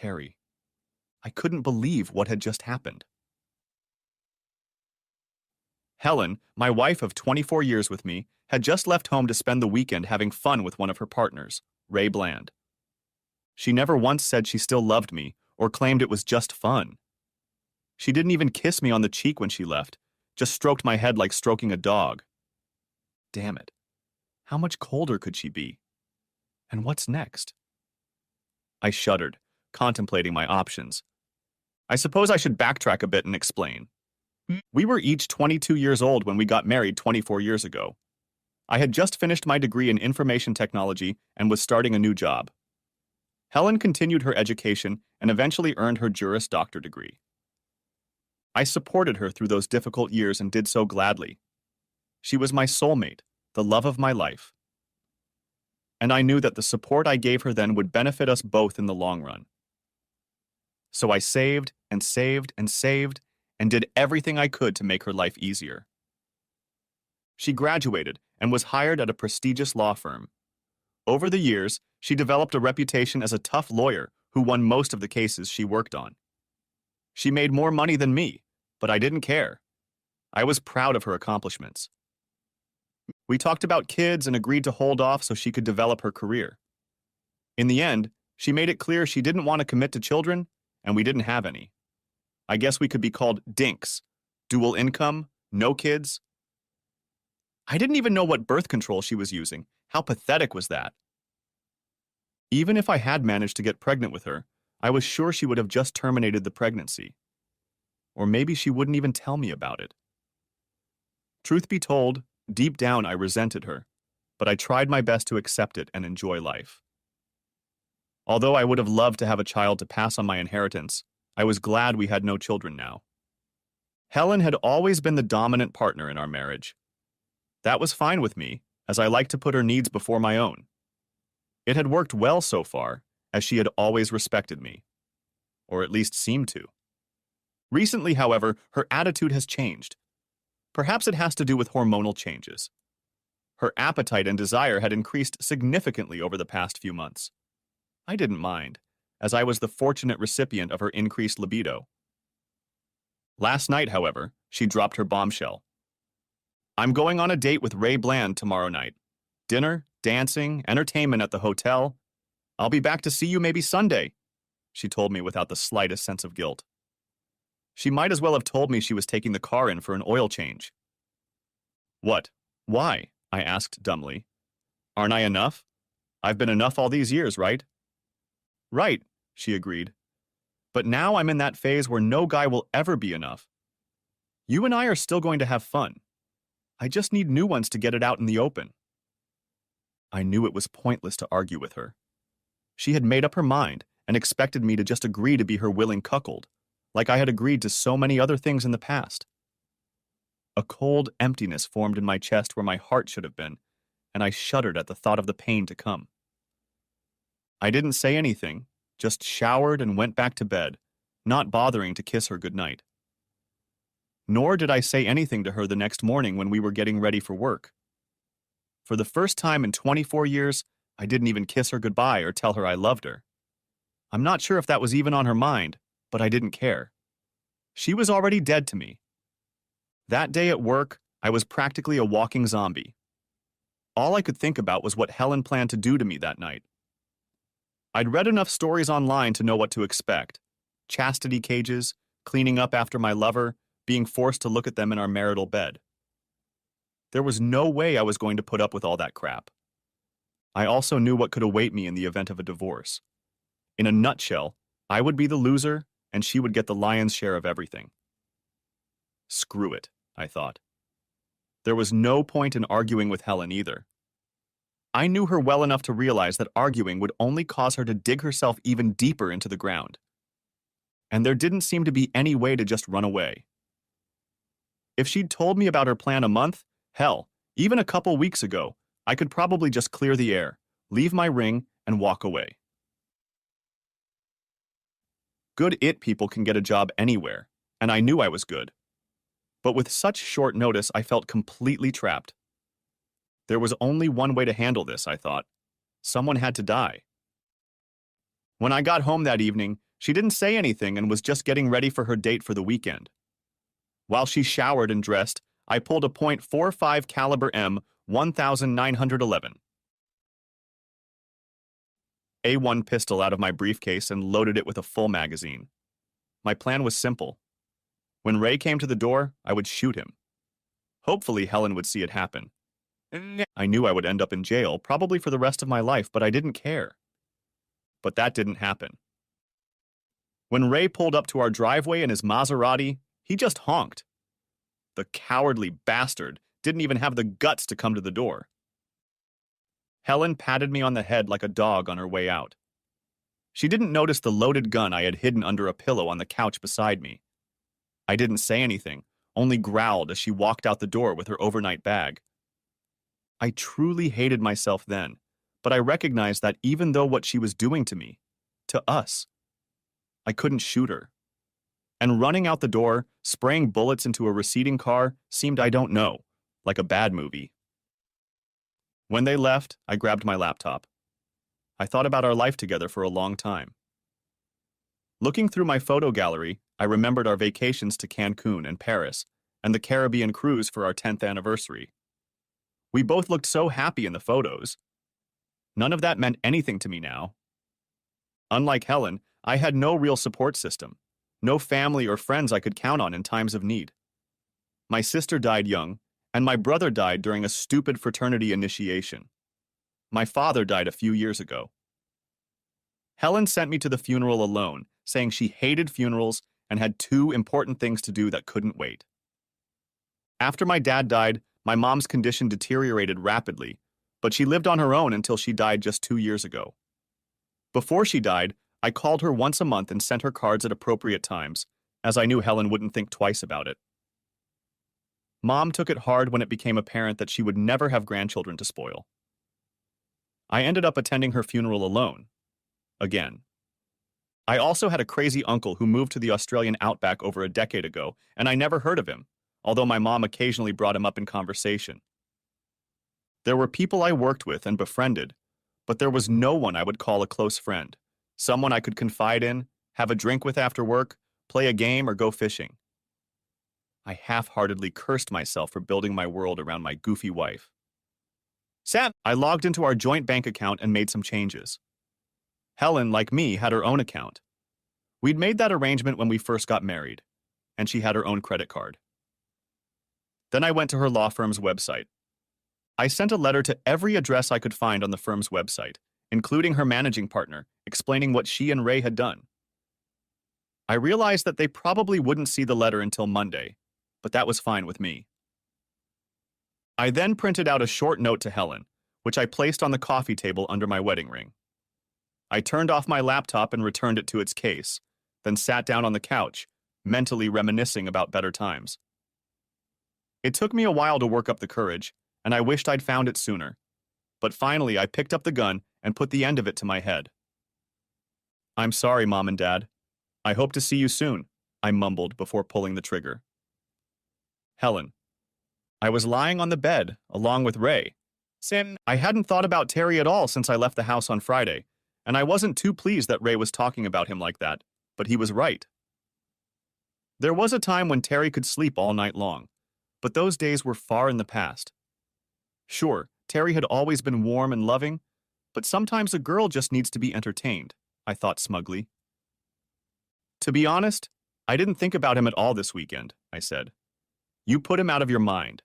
Terry. I couldn't believe what had just happened. Helen, my wife of 24 years with me, had just left home to spend the weekend having fun with one of her partners, Ray Bland. She never once said she still loved me or claimed it was just fun. She didn't even kiss me on the cheek when she left, just stroked my head like stroking a dog. Damn it. How much colder could she be? And what's next? I shuddered, contemplating my options. I suppose I should backtrack a bit and explain. We were each 22 years old when we got married 24 years ago. I had just finished my degree in information technology and was starting a new job. Helen continued her education and eventually earned her Juris Doctor degree. I supported her through those difficult years and did so gladly. She was my soulmate, the love of my life. And I knew that the support I gave her then would benefit us both in the long run. So I saved and saved and saved and did everything I could to make her life easier. She graduated and was hired at a prestigious law firm. Over the years, she developed a reputation as a tough lawyer who won most of the cases she worked on. She made more money than me, but I didn't care. I was proud of her accomplishments. We talked about kids and agreed to hold off so she could develop her career. In the end, she made it clear she didn't want to commit to children, and we didn't have any. I guess we could be called dinks, dual income, no kids. I didn't even know what birth control she was using. How pathetic was that? Even if I had managed to get pregnant with her, I was sure she would have just terminated the pregnancy. Or maybe she wouldn't even tell me about it. Truth be told, deep down I resented her, but I tried my best to accept it and enjoy life. Although I would have loved to have a child to pass on my inheritance, I was glad we had no children now. Helen had always been the dominant partner in our marriage. That was fine with me, as I liked to put her needs before my own. It had worked well so far, as she had always respected me. Or at least seemed to. Recently, however, her attitude has changed. Perhaps it has to do with hormonal changes. Her appetite and desire had increased significantly over the past few months. I didn't mind, as I was the fortunate recipient of her increased libido. Last night, however, she dropped her bombshell. I'm going on a date with Ray Bland tomorrow night. Dinner, dancing, entertainment at the hotel. I'll be back to see you maybe Sunday, she told me without the slightest sense of guilt. She might as well have told me she was taking the car in for an oil change. What? Why? I asked dumbly. Aren't I enough? I've been enough all these years, right? Right, she agreed. But now I'm in that phase where no guy will ever be enough. You and I are still going to have fun. I just need new ones to get it out in the open. I knew it was pointless to argue with her. She had made up her mind and expected me to just agree to be her willing cuckold, like I had agreed to so many other things in the past. A cold emptiness formed in my chest where my heart should have been, and I shuddered at the thought of the pain to come. I didn't say anything, just showered and went back to bed, not bothering to kiss her goodnight. Nor did I say anything to her the next morning when we were getting ready for work. For the first time in 24 years, I didn't even kiss her goodbye or tell her I loved her. I'm not sure if that was even on her mind, but I didn't care. She was already dead to me. That day at work, I was practically a walking zombie. All I could think about was what Helen planned to do to me that night. I'd read enough stories online to know what to expect. Chastity cages, cleaning up after my lover, being forced to look at them in our marital bed. There was no way I was going to put up with all that crap. I also knew what could await me in the event of a divorce. In a nutshell, I would be the loser, and she would get the lion's share of everything. Screw it, I thought. There was no point in arguing with Helen either. I knew her well enough to realize that arguing would only cause her to dig herself even deeper into the ground. And there didn't seem to be any way to just run away. If she'd told me about her plan a month, hell, even a couple weeks ago, I could probably just clear the air, leave my ring, and walk away. Good people can get a job anywhere, and I knew I was good. But with such short notice, I felt completely trapped. There was only one way to handle this, I thought. Someone had to die. When I got home that evening, She didn't say anything and was just getting ready for her date for the weekend. While she showered and dressed, I pulled a .45 caliber M 1911 A1 pistol out of my briefcase and loaded it with a full magazine. My plan was simple. When Ray came to the door, I would shoot him. Hopefully, Helen would see it happen. I knew I would end up in jail, probably for the rest of my life, but I didn't care. But that didn't happen. When Ray pulled up to our driveway in his Maserati, he just honked. The cowardly bastard didn't even have the guts to come to the door. Helen patted me on the head like a dog on her way out. She didn't notice the loaded gun I had hidden under a pillow on the couch beside me. I didn't say anything, only growled as she walked out the door with her overnight bag. I truly hated myself then, but I recognized that even though what she was doing to me, to us, I couldn't shoot her. And running out the door, spraying bullets into a receding car, seemed, I don't know, like a bad movie. When they left, I grabbed my laptop. I thought about our life together for a long time. Looking through my photo gallery, I remembered our vacations to Cancun and Paris, and the Caribbean cruise for our 10th anniversary. We both looked so happy in the photos. None of that meant anything to me now. Unlike Helen, I had no real support system, no family or friends I could count on in times of need. My sister died young, and my brother died during a stupid fraternity initiation. My father died a few years ago. Helen sent me to the funeral alone, saying she hated funerals and had 2 important things to do that couldn't wait. After my dad died, my mom's condition deteriorated rapidly, but she lived on her own until she died just 2 years ago. Before she died, I called her once a month and sent her cards at appropriate times, as I knew Helen wouldn't think twice about it. Mom took it hard when it became apparent that she would never have grandchildren to spoil. I ended up attending her funeral alone. Again. I also had a crazy uncle who moved to the Australian outback over a decade ago, and I never heard of him, although my mom occasionally brought him up in conversation. There were people I worked with and befriended, but there was no one I would call a close friend, someone I could confide in, have a drink with after work, play a game, or go fishing. I half-heartedly cursed myself for building my world around my goofy wife. I logged into our joint bank account and made some changes. Helen, like me, had her own account. We'd made that arrangement when we first got married, and she had her own credit card. Then I went to her law firm's website. I sent a letter to every address I could find on the firm's website, including her managing partner, explaining what she and Ray had done. I realized that they probably wouldn't see the letter until Monday, but that was fine with me. I then printed out a short note to Helen, which I placed on the coffee table under my wedding ring. I turned off my laptop and returned it to its case, then sat down on the couch, mentally reminiscing about better times. It took me a while to work up the courage, and I wished I'd found it sooner. But finally, I picked up the gun and put the end of it to my head. "I'm sorry, Mom and Dad. I hope to see you soon," I mumbled before pulling the trigger. Helen. I was lying on the bed, along with Ray. I hadn't thought about Terry at all since I left the house on Friday, and I wasn't too pleased that Ray was talking about him like that, but he was right. There was a time when Terry could sleep all night long, but those days were far in the past. Sure, Terry had always been warm and loving, but sometimes a girl just needs to be entertained, I thought smugly. To be honest, I didn't think about him at all this weekend, I said. You put him out of your mind.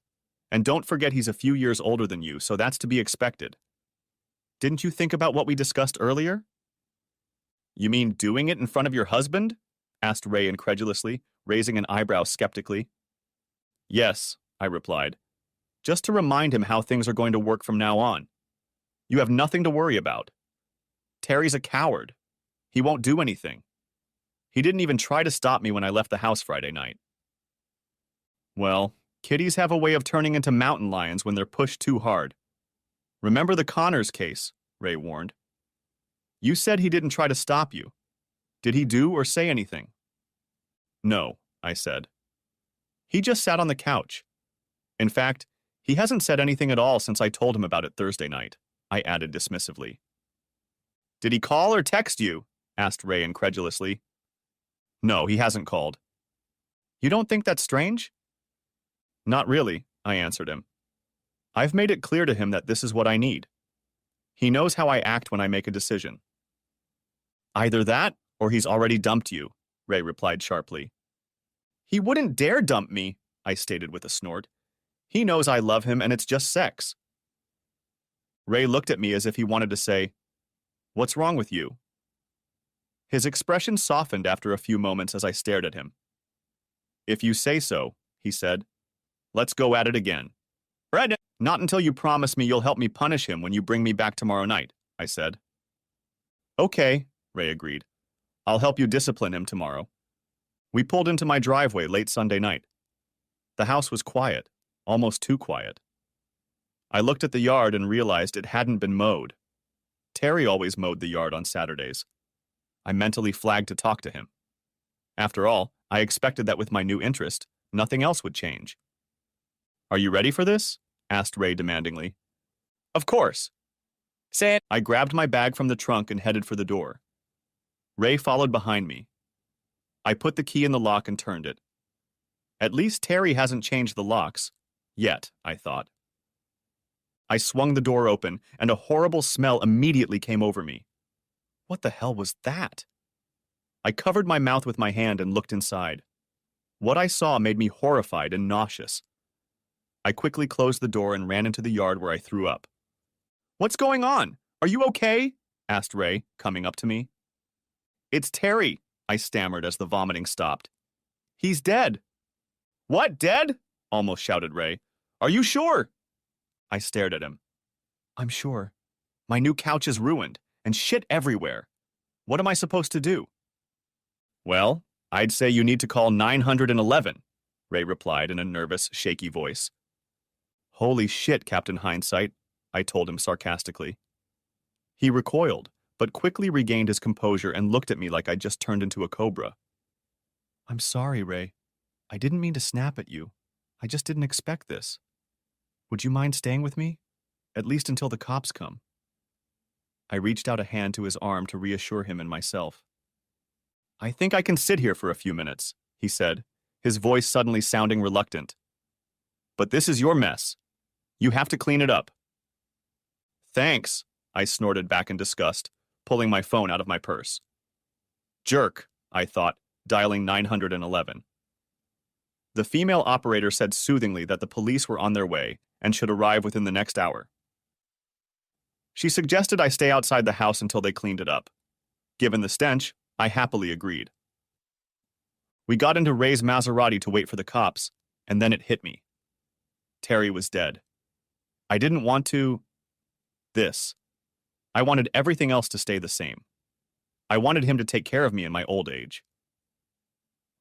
And don't forget he's a few years older than you, so that's to be expected. Didn't you think about what we discussed earlier? You mean doing it in front of your husband? Asked Ray incredulously, raising an eyebrow skeptically. Yes, I replied. Just to remind him how things are going to work from now on. You have nothing to worry about. Terry's a coward. He won't do anything. He didn't even try to stop me when I left the house Friday night. Well, kitties have a way of turning into mountain lions when they're pushed too hard. Remember the Connors case, Ray warned. You said he didn't try to stop you. Did he do or say anything? No, I said. He just sat on the couch. In fact, he hasn't said anything at all since I told him about it Thursday night, I added dismissively. Did he call or text you? asked Ray incredulously. No, he hasn't called. You don't think that's strange? Not really, I answered him. I've made it clear to him that this is what I need. He knows how I act when I make a decision. Either that, or he's already dumped you, Ray replied sharply. He wouldn't dare dump me, I stated with a snort. He knows I love him and it's just sex. Ray looked at me as if he wanted to say, What's wrong with you? His expression softened after a few moments as I stared at him. If you say so, he said. Let's go at it again. Right. Not until you promise me you'll help me punish him when you bring me back tomorrow night, I said. Okay, Ray agreed. I'll help you discipline him tomorrow. We pulled into my driveway late Sunday night. The house was quiet, almost too quiet. I looked at the yard and realized it hadn't been mowed. Terry always mowed the yard on Saturdays. I mentally flagged to talk to him. After all, I expected that with my new interest, nothing else would change. Are you ready for this? Asked Ray demandingly. Of course. I grabbed my bag from the trunk and headed for the door. Ray followed behind me. I put the key in the lock and turned it. At least Terry hasn't changed the locks. Yet, I thought. I swung the door open, and a horrible smell immediately came over me. What the hell was that? I covered my mouth with my hand and looked inside. What I saw made me horrified and nauseous. I quickly closed the door and ran into the yard where I threw up. What's going on? Are you okay? Asked Ray, coming up to me. It's Terry, I stammered as the vomiting stopped. He's dead. What, dead? Almost shouted Ray. Are you sure? I stared at him. I'm sure. My new couch is ruined, and shit everywhere. What am I supposed to do? Well, I'd say you need to call 911, Ray replied in a nervous, shaky voice. Holy shit, Captain Hindsight, I told him sarcastically. He recoiled, but quickly regained his composure and looked at me like I'd just turned into a cobra. I'm sorry, Ray. I didn't mean to snap at you. I just didn't expect this. Would you mind staying with me? At least until the cops come. I reached out a hand to his arm to reassure him and myself. I think I can sit here for a few minutes, he said, his voice suddenly sounding reluctant. But this is your mess. You have to clean it up. Thanks, I snorted back in disgust, pulling my phone out of my purse. Jerk, I thought, dialing 911. The female operator said soothingly that the police were on their way and should arrive within the next hour. She suggested I stay outside the house until they cleaned it up. Given the stench, I happily agreed. We got into Ray's Maserati to wait for the cops, and then it hit me. Terry was dead. I didn't want to... this. I wanted everything else to stay the same. I wanted him to take care of me in my old age.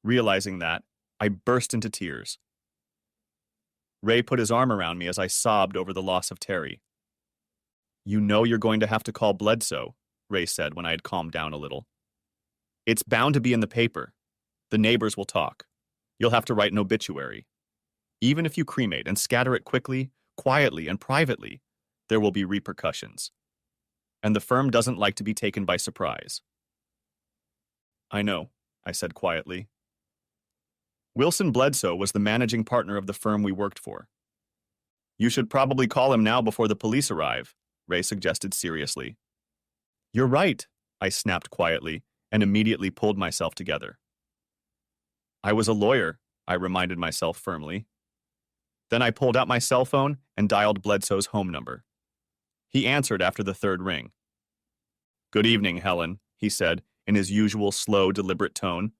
Realizing that, I burst into tears. Ray put his arm around me as I sobbed over the loss of Terry. You know you're going to have to call Bledsoe, Ray said when I had calmed down a little. It's bound to be in the paper. The neighbors will talk. You'll have to write an obituary. Even if you cremate and scatter it quickly, quietly, and privately, there will be repercussions. And the firm doesn't like to be taken by surprise. I know, I said quietly. Wilson Bledsoe was the managing partner of the firm we worked for. You should probably call him now before the police arrive, Ray suggested seriously. You're right, I snapped quietly and immediately pulled myself together. I was a lawyer, I reminded myself firmly. Then I pulled out my cell phone and dialed Bledsoe's home number. He answered after the third ring. Good evening, Helen, he said in his usual slow, deliberate tone.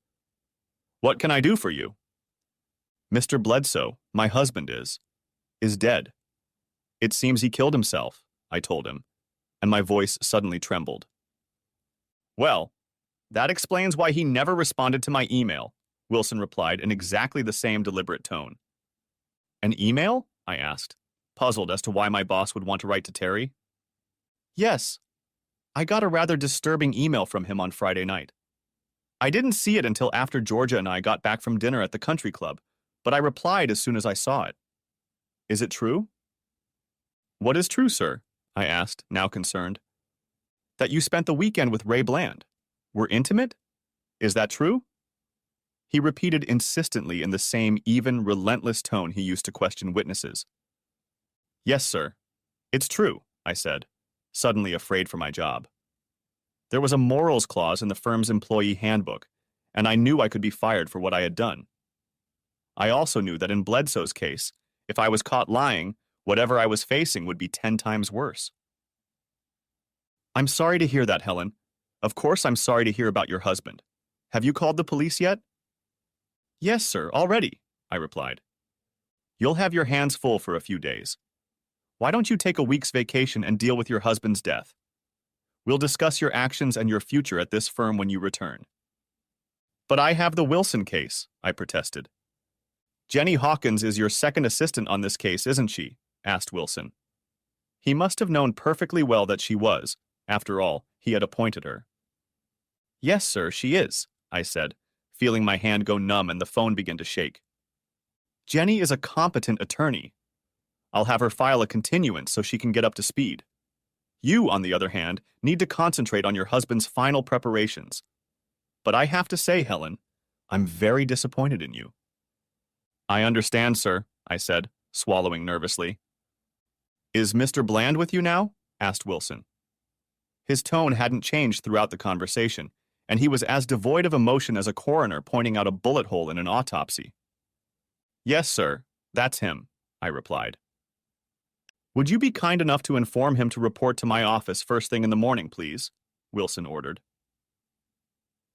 What can I do for you? Mr. Bledsoe, my husband is dead. It seems he killed himself, I told him, and my voice suddenly trembled. Well, that explains why he never responded to my email, Wilson replied in exactly the same deliberate tone. An email? I asked, puzzled as to why my boss would want to write to Terry. Yes. I got a rather disturbing email from him on Friday night. I didn't see it until after Georgia and I got back from dinner at the country club, but I replied as soon as I saw it. Is it true? What is true, sir? I asked, now concerned. That you spent the weekend with Ray Bland. We're intimate? Is that true? He repeated insistently in the same even, relentless tone he used to question witnesses. Yes, sir. It's true, I said, suddenly afraid for my job. There was a morals clause in the firm's employee handbook, and I knew I could be fired for what I had done. I also knew that in Bledsoe's case, if I was caught lying, whatever I was facing would be 10 times worse. I'm sorry to hear that, Helen. Of course I'm sorry to hear about your husband. Have you called the police yet? Yes, sir, already, I replied. You'll have your hands full for a few days. Why don't you take a week's vacation and deal with your husband's death? We'll discuss your actions and your future at this firm when you return. But I have the Wilson case, I protested. Jenny Hawkins is your second assistant on this case, isn't she? Asked Wilson. He must have known perfectly well that she was. After all, he had appointed her. Yes, sir, she is, I said, feeling my hand go numb and the phone begin to shake. Jenny is a competent attorney. I'll have her file a continuance so she can get up to speed. You, on the other hand, need to concentrate on your husband's final preparations. But I have to say, Helen, I'm very disappointed in you. I understand, sir, I said, swallowing nervously. Is Mr. Bland with you now? Asked Wilson. His tone hadn't changed throughout the conversation, and he was as devoid of emotion as a coroner pointing out a bullet hole in an autopsy. Yes, sir, that's him, I replied. Would you be kind enough to inform him to report to my office first thing in the morning, please? Wilson ordered.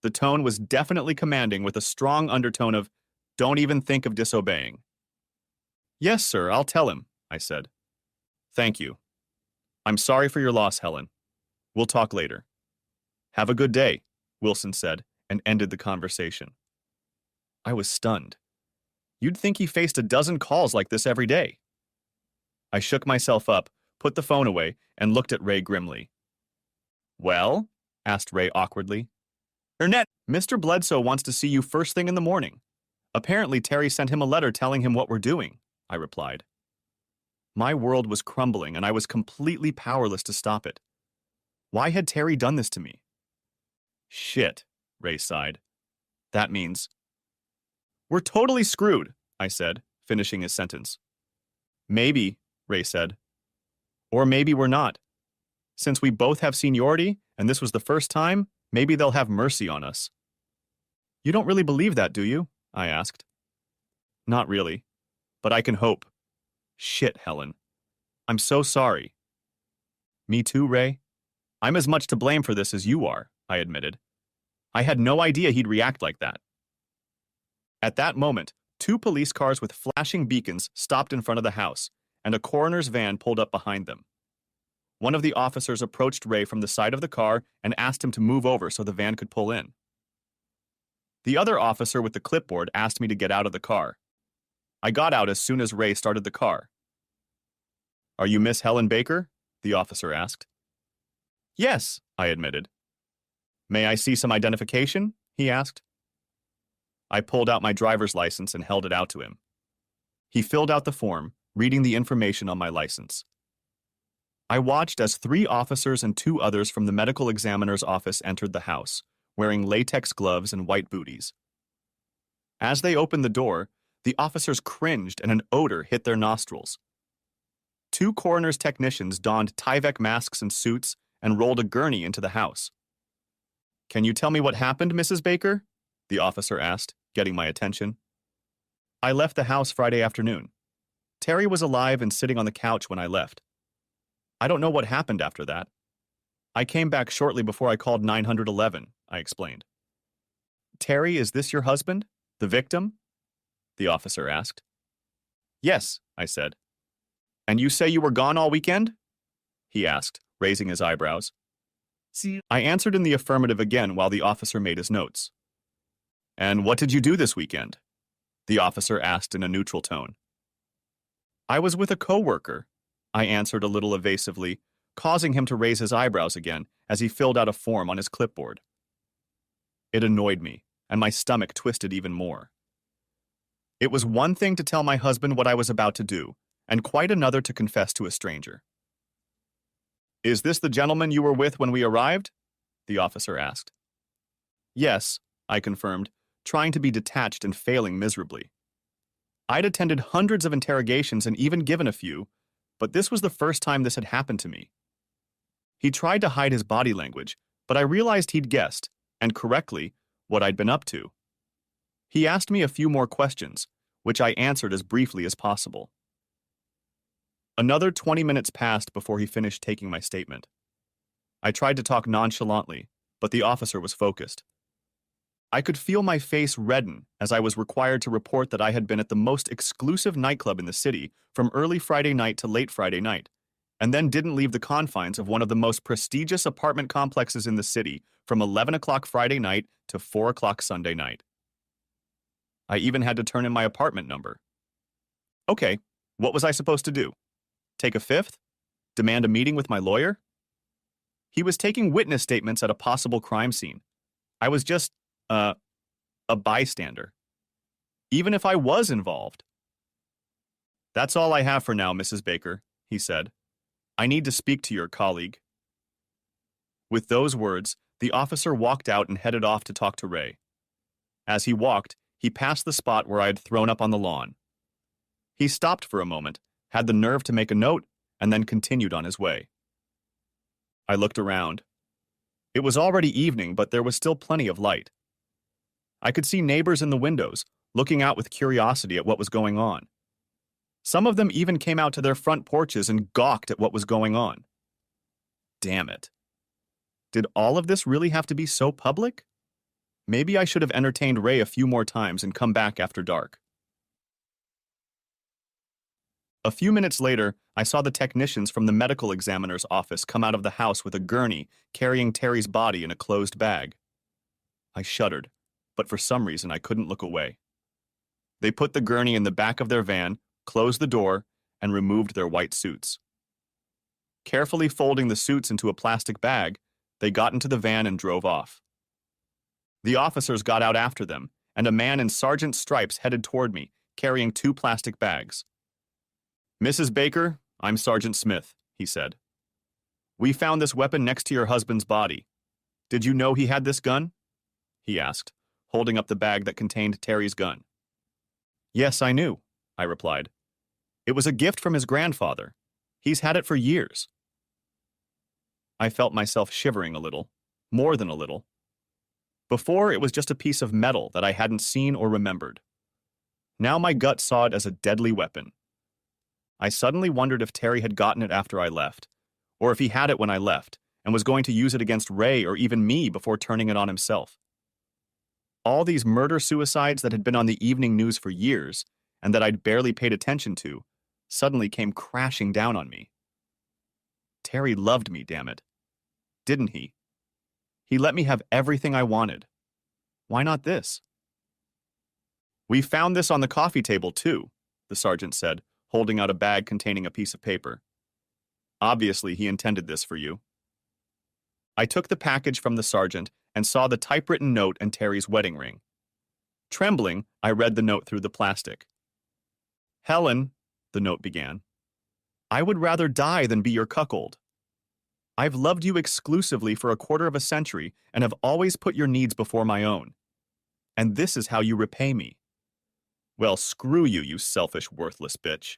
The tone was definitely commanding with a strong undertone of, don't even think of disobeying. Yes, sir, I'll tell him, I said. Thank you. I'm sorry for your loss, Helen. We'll talk later. Have a good day, Wilson said, and ended the conversation. I was stunned. You'd think he faced a dozen calls like this every day. I shook myself up, put the phone away, and looked at Ray grimly. Well? Asked Ray awkwardly. Mr. Bledsoe wants to see you first thing in the morning. Apparently Terry sent him a letter telling him what we're doing, I replied. My world was crumbling, and I was completely powerless to stop it. Why had Terry done this to me? Shit, Ray sighed. That means... We're totally screwed, I said, finishing his sentence. Maybe, Ray said. Or maybe we're not. Since we both have seniority, and this was the first time, maybe they'll have mercy on us. You don't really believe that, do you? I asked. Not really, but I can hope. Shit, Helen. I'm so sorry. Me too, Ray. I'm as much to blame for this as you are, I admitted. I had no idea he'd react like that. At that moment, 2 police cars with flashing beacons stopped in front of the house, and a coroner's van pulled up behind them. One of the officers approached Ray from the side of the car and asked him to move over so the van could pull in. The other officer with the clipboard asked me to get out of the car. I got out as soon as Ray started the car. Are you Miss Helen Baker? The officer asked. Yes, I admitted. May I see some identification? He asked. I pulled out my driver's license and held it out to him. He filled out the form, reading the information on my license. I watched as 3 officers and 2 others from the medical examiner's office entered the house, wearing latex gloves and white booties. As they opened the door, the officers cringed and an odor hit their nostrils. 2 coroner's technicians donned Tyvek masks and suits and rolled a gurney into the house. Can you tell me what happened, Mrs. Baker? The officer asked, getting my attention. I left the house Friday afternoon. Terry was alive and sitting on the couch when I left. I don't know what happened after that. I came back shortly before I called 911, I explained. Terry, is this your husband? The victim? The officer asked. Yes, I said. And you say you were gone all weekend? He asked, raising his eyebrows. I answered in the affirmative again while the officer made his notes. And what did you do this weekend? The officer asked in a neutral tone. I was with a coworker, I answered a little evasively, causing him to raise his eyebrows again as he filled out a form on his clipboard. It annoyed me, and my stomach twisted even more. It was one thing to tell my husband what I was about to do, and quite another to confess to a stranger. Is this the gentleman you were with when we arrived? The officer asked. Yes, I confirmed, trying to be detached and failing miserably. I'd attended hundreds of interrogations and even given a few, but this was the first time this had happened to me. He tried to hide his body language, but I realized he'd guessed, and correctly, what I'd been up to. He asked me a few more questions, which I answered as briefly as possible. Another 20 minutes passed before he finished taking my statement. I tried to talk nonchalantly, but the officer was focused. I could feel my face redden as I was required to report that I had been at the most exclusive nightclub in the city from early Friday night to late Friday night, and then didn't leave the confines of one of the most prestigious apartment complexes in the city from 11 o'clock Friday night to 4 o'clock Sunday night. I even had to turn in my apartment number. Okay, what was I supposed to do? Take a fifth? Demand a meeting with my lawyer? He was taking witness statements at a possible crime scene. I was just, a bystander. Even if I was involved. That's all I have for now, Mrs. Baker, he said. I need to speak to your colleague. With those words, the officer walked out and headed off to talk to Ray. As he walked, he passed the spot where I had thrown up on the lawn. He stopped for a moment, had the nerve to make a note, and then continued on his way. I looked around. It was already evening, but there was still plenty of light. I could see neighbors in the windows, looking out with curiosity at what was going on. Some of them even came out to their front porches and gawked at what was going on. Damn it. Did all of this really have to be so public? Maybe I should have entertained Ray a few more times and come back after dark. A few minutes later, I saw the technicians from the medical examiner's office come out of the house with a gurney carrying Terry's body in a closed bag. I shuddered, but for some reason I couldn't look away. They put the gurney in the back of their van, closed the door, and removed their white suits. Carefully folding the suits into a plastic bag, they got into the van and drove off. The officers got out after them, and a man in sergeant's stripes headed toward me, carrying 2 plastic bags. Mrs. Baker, I'm Sergeant Smith, he said. We found this weapon next to your husband's body. Did you know he had this gun? He asked, holding up the bag that contained Terry's gun. Yes, I knew, I replied. It was a gift from his grandfather. He's had it for years. I felt myself shivering a little, more than a little. Before, it was just a piece of metal that I hadn't seen or remembered. Now my gut saw it as a deadly weapon. I suddenly wondered if Terry had gotten it after I left, or if he had it when I left and was going to use it against Ray or even me before turning it on himself. All these murder-suicides that had been on the evening news for years and that I'd barely paid attention to suddenly came crashing down on me. Terry loved me, damn it. Didn't he? He let me have everything I wanted. Why not this? We found this on the coffee table, too, the sergeant said, holding out a bag containing a piece of paper. Obviously, he intended this for you. I took the package from the sergeant and saw the typewritten note and Terry's wedding ring. Trembling, I read the note through the plastic. Helen, the note began, I would rather die than be your cuckold. I've loved you exclusively for a quarter of a century and have always put your needs before my own. And this is how you repay me. Well, screw you, you selfish, worthless bitch.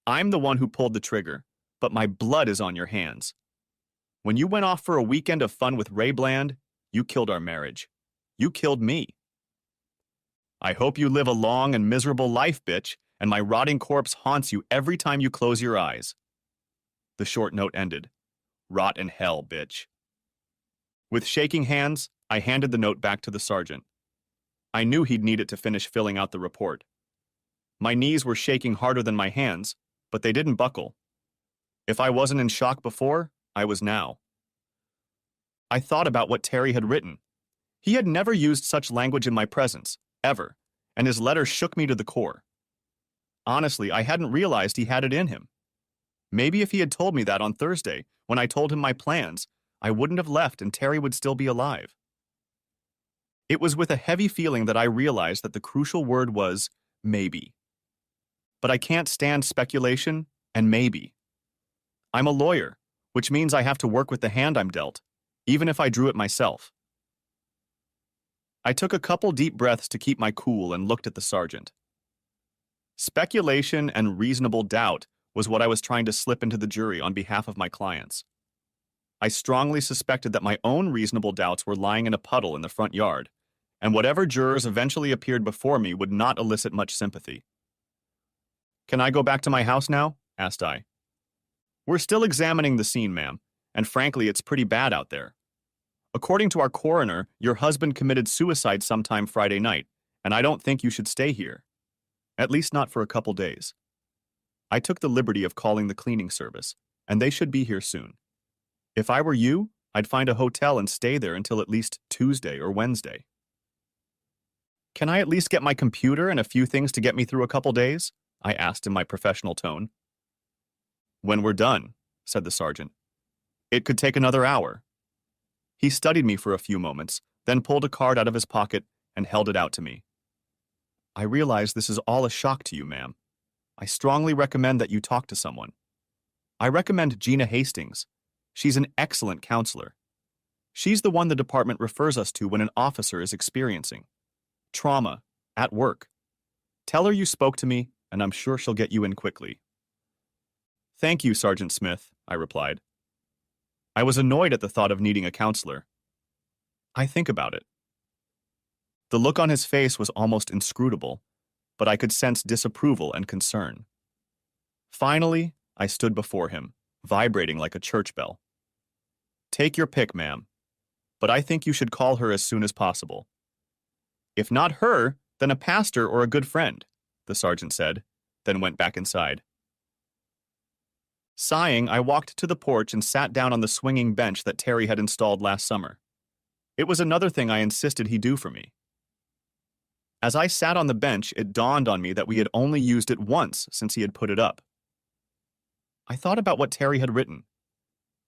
I'm the one who pulled the trigger, but my blood is on your hands. When you went off for a weekend of fun with Ray Bland, you killed our marriage. You killed me. I hope you live a long and miserable life, bitch, and my rotting corpse haunts you every time you close your eyes. The short note ended. Rot in hell, bitch. With shaking hands, I handed the note back to the sergeant. I knew he'd need it to finish filling out the report. My knees were shaking harder than my hands, but they didn't buckle. If I wasn't in shock before, I was now. I thought about what Terry had written. He had never used such language in my presence, ever, and his letter shook me to the core. Honestly, I hadn't realized he had it in him. Maybe if he had told me that on Thursday, when I told him my plans, I wouldn't have left and Terry would still be alive. It was with a heavy feeling that I realized that the crucial word was maybe. But I can't stand speculation and maybe. I'm a lawyer, which means I have to work with the hand I'm dealt, even if I drew it myself. I took a couple deep breaths to keep my cool and looked at the sergeant. Speculation and reasonable doubt was what I was trying to slip into the jury on behalf of my clients. I strongly suspected that my own reasonable doubts were lying in a puddle in the front yard, and whatever jurors eventually appeared before me would not elicit much sympathy. "Can I go back to my house now?" asked I. "We're still examining the scene, ma'am, and frankly, it's pretty bad out there. According to our coroner, your husband committed suicide sometime Friday night, and I don't think you should stay here. At least not for a couple days. I took the liberty of calling the cleaning service, and they should be here soon. If I were you, I'd find a hotel and stay there until at least Tuesday or Wednesday." "Can I at least get my computer and a few things to get me through a couple days?" I asked in my professional tone. "When we're done," said the sergeant. "It could take another hour." He studied me for a few moments, then pulled a card out of his pocket and held it out to me. "I realize this is all a shock to you, ma'am. I strongly recommend that you talk to someone. I recommend Gina Hastings. She's an excellent counselor. She's the one the department refers us to when an officer is experiencing trauma at work. Tell her you spoke to me, and I'm sure she'll get you in quickly." "Thank you, Sergeant Smith," I replied. I was annoyed at the thought of needing a counselor. "I think about it." The look on his face was almost inscrutable, but I could sense disapproval and concern. Finally, I stood before him, vibrating like a church bell. "Take your pick, ma'am, but I think you should call her as soon as possible." "If not her, then a pastor or a good friend," the sergeant said, then went back inside. Sighing, I walked to the porch and sat down on the swinging bench that Terry had installed last summer. It was another thing I insisted he do for me. As I sat on the bench, it dawned on me that we had only used it once since he had put it up. I thought about what Terry had written.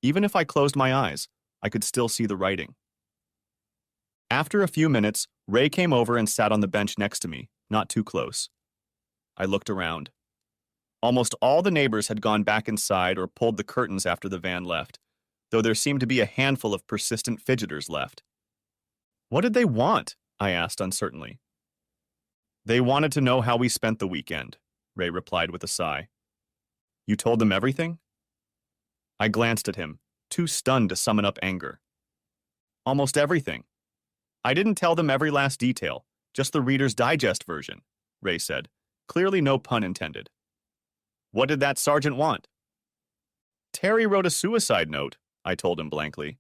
Even if I closed my eyes, I could still see the writing. After a few minutes, Ray came over and sat on the bench next to me, not too close. I looked around. Almost all the neighbors had gone back inside or pulled the curtains after the van left, though there seemed to be a handful of persistent fidgeters left. "What did they want?" I asked uncertainly. "They wanted to know how we spent the weekend," Ray replied with a sigh. "You told them everything?" I glanced at him, too stunned to summon up anger. "Almost everything. I didn't tell them every last detail, just the Reader's Digest version," Ray said, clearly no pun intended. "What did that sergeant want?" "Terry wrote a suicide note," I told him blankly.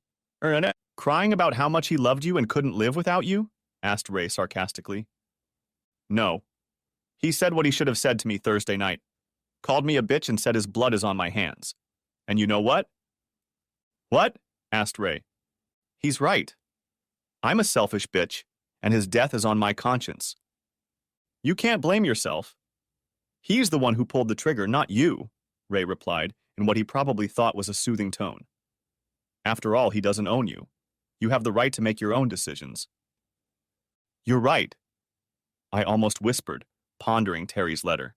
"Crying about how much he loved you and couldn't live without you?" asked Ray sarcastically. "No. He said what he should have said to me Thursday night. Called me a bitch and said his blood is on my hands. And you know what?" "What?" asked Ray. "He's right. I'm a selfish bitch, and his death is on my conscience. You can't blame yourself. He's the one who pulled the trigger, not you," Ray replied in what he probably thought was a soothing tone. "After all, he doesn't own you. You have the right to make your own decisions." "You're right," I almost whispered, pondering Terry's letter.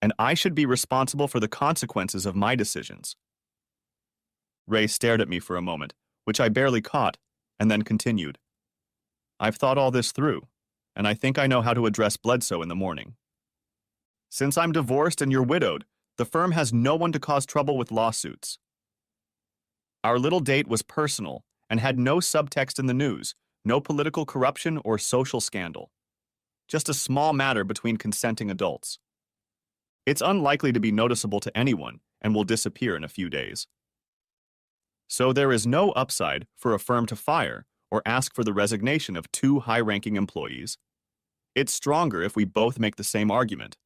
"And I should be responsible for the consequences of my decisions." Ray stared at me for a moment, which I barely caught, and then continued. "I've thought all this through, and I think I know how to address Bledsoe in the morning. Since I'm divorced and you're widowed, the firm has no one to cause trouble with lawsuits. Our little date was personal and had no subtext in the news, no political corruption or social scandal. Just a small matter between consenting adults. It's unlikely to be noticeable to anyone and will disappear in a few days. So there is no upside for a firm to fire or ask for the resignation of two high-ranking employees. It's stronger if we both make the same argument.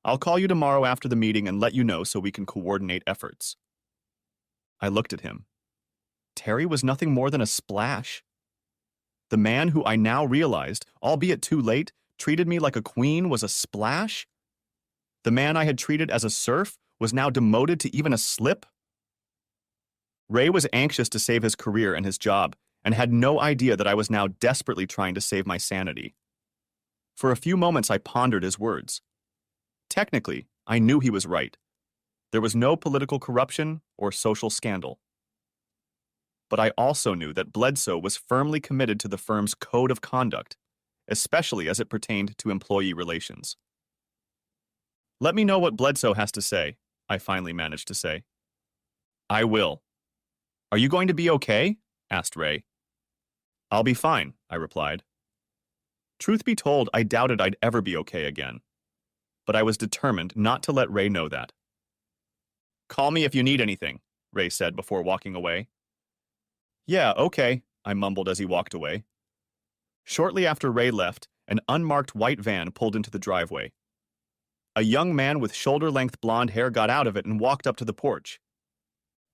I'll call you tomorrow after the meeting and let you know so we can coordinate efforts." I looked at him. Terry was nothing more than a splash. The man who I now realized, albeit too late, treated me like a queen was a splash? The man I had treated as a serf was now demoted to even a slip? Ray was anxious to save his career and his job, and had no idea that I was now desperately trying to save my sanity. For a few moments I pondered his words. Technically, I knew he was right. There was no political corruption or social scandal. but I also knew that Bledsoe was firmly committed to the firm's code of conduct, especially as it pertained to employee relations. "Let me know what Bledsoe has to say," I finally managed to say. "I will." "Are you going to be okay?" asked Ray. "I'll be fine," I replied. Truth be told, I doubted I'd ever be okay again, but I was determined not to let Ray know that. "Call me if you need anything," Ray said before walking away. "Yeah, okay," I mumbled as he walked away. Shortly after Ray left, an unmarked white van pulled into the driveway. A young man with shoulder-length blonde hair got out of it and walked up to the porch.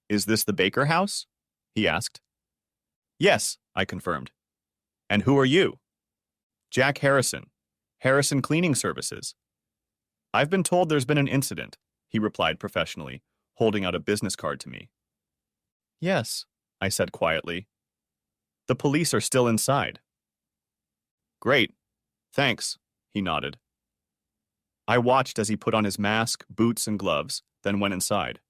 "Is this the Baker house?" he asked. "Yes," I confirmed. "And who are you?" "Jack Harrison. Harrison Cleaning Services." "I've been told there's been an incident," he replied professionally, holding out a business card to me. "Yes," I said quietly. "The police are still inside." "Great. Thanks," he nodded. I watched as he put on his mask, boots, and gloves, then went inside.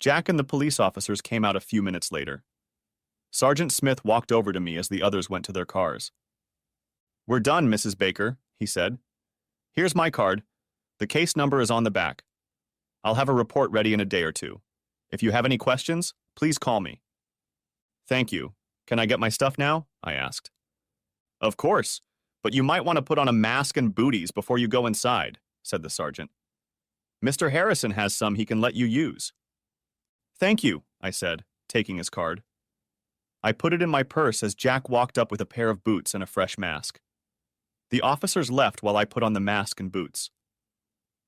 Jack and the police officers came out a few minutes later. Sergeant Smith walked over to me as the others went to their cars. "We're done, Mrs. Baker," he said. "Here's my card. The case number is on the back. I'll have a report ready in a day or two. If you have any questions, please call me." "Thank you. Can I get my stuff now?" I asked. "Of course, but you might want to put on a mask and booties before you go inside," said the sergeant. "Mr. Harrison has some he can let you use." "Thank you," I said, taking his card. I put it in my purse as Jack walked up with a pair of boots and a fresh mask. The officers left while I put on the mask and boots.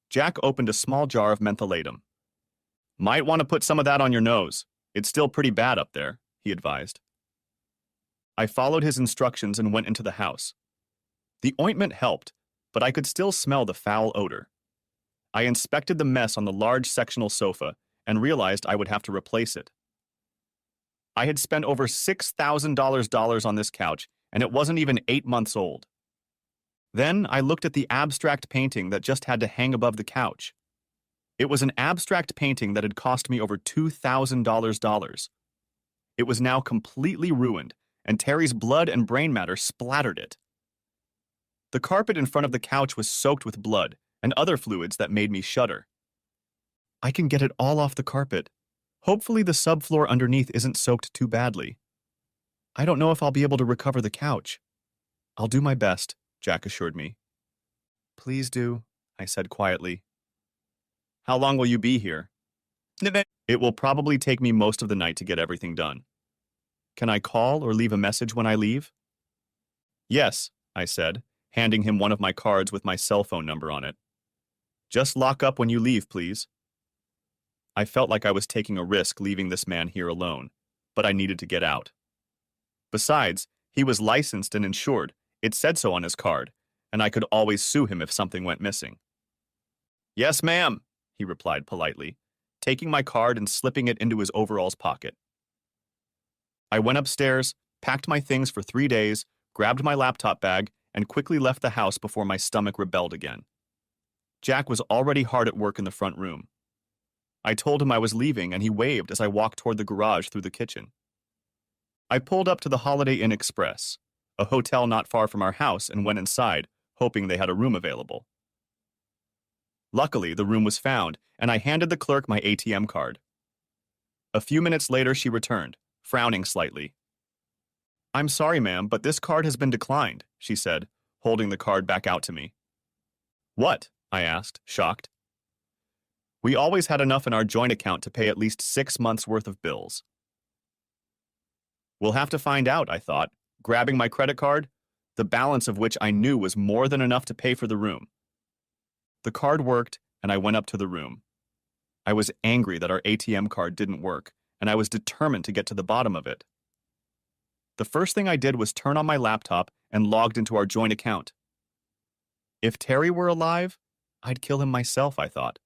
Jack opened a small jar of mentholatum. "Might want to put some of that on your nose. It's still pretty bad up there," he advised. I followed his instructions and went into the house. The ointment helped, but I could still smell the foul odor. I inspected the mess on the large sectional sofa and realized I would have to replace it. I had spent over $6,000 on this couch, and it wasn't even 8 months old. Then I looked at the abstract painting that just had to hang above the couch. It was an abstract painting that had cost me over $2,000. It was now completely ruined, and Terry's blood and brain matter splattered it. The carpet in front of the couch was soaked with blood and other fluids that made me shudder. "I can get it all off the carpet. Hopefully the subfloor underneath isn't soaked too badly. I don't know if I'll be able to recover the couch." "I'll do my best," Jack assured me. "Please do," I said quietly. "How long will you be here?" "It will probably take me most of the night to get everything done. Can I call or leave a message when I leave?" "Yes," I said, handing him one of my cards with my cell phone number on it. "Just lock up when you leave, please." I felt like I was taking a risk leaving this man here alone, but I needed to get out. Besides, he was licensed and insured. It said so on his card, and I could always sue him if something went missing. "Yes, ma'am," he replied politely, taking my card and slipping it into his overalls pocket. I went upstairs, packed my things for 3 days, grabbed my laptop bag, and quickly left the house before my stomach rebelled again. Jack was already hard at work in the front room. I told him I was leaving, and he waved as I walked toward the garage through the kitchen. I pulled up to the Holiday Inn Express, a hotel not far from our house, and went inside, hoping they had a room available. Luckily, the room was found, and I handed the clerk my ATM card. A few minutes later, she returned, frowning slightly. "I'm sorry, ma'am, but this card has been declined," she said, holding the card back out to me. "What?" I asked, shocked. "We always had enough in our joint account to pay at least 6 months' worth of bills." "We'll have to find out," I thought, grabbing my credit card, the balance of which I knew was more than enough to pay for the room. The card worked, and I went up to the room. I was angry that our ATM card didn't work, and I was determined to get to the bottom of it. The first thing I did was turn on my laptop and logged into our joint account. If Terry were alive, I'd kill him myself, I thought.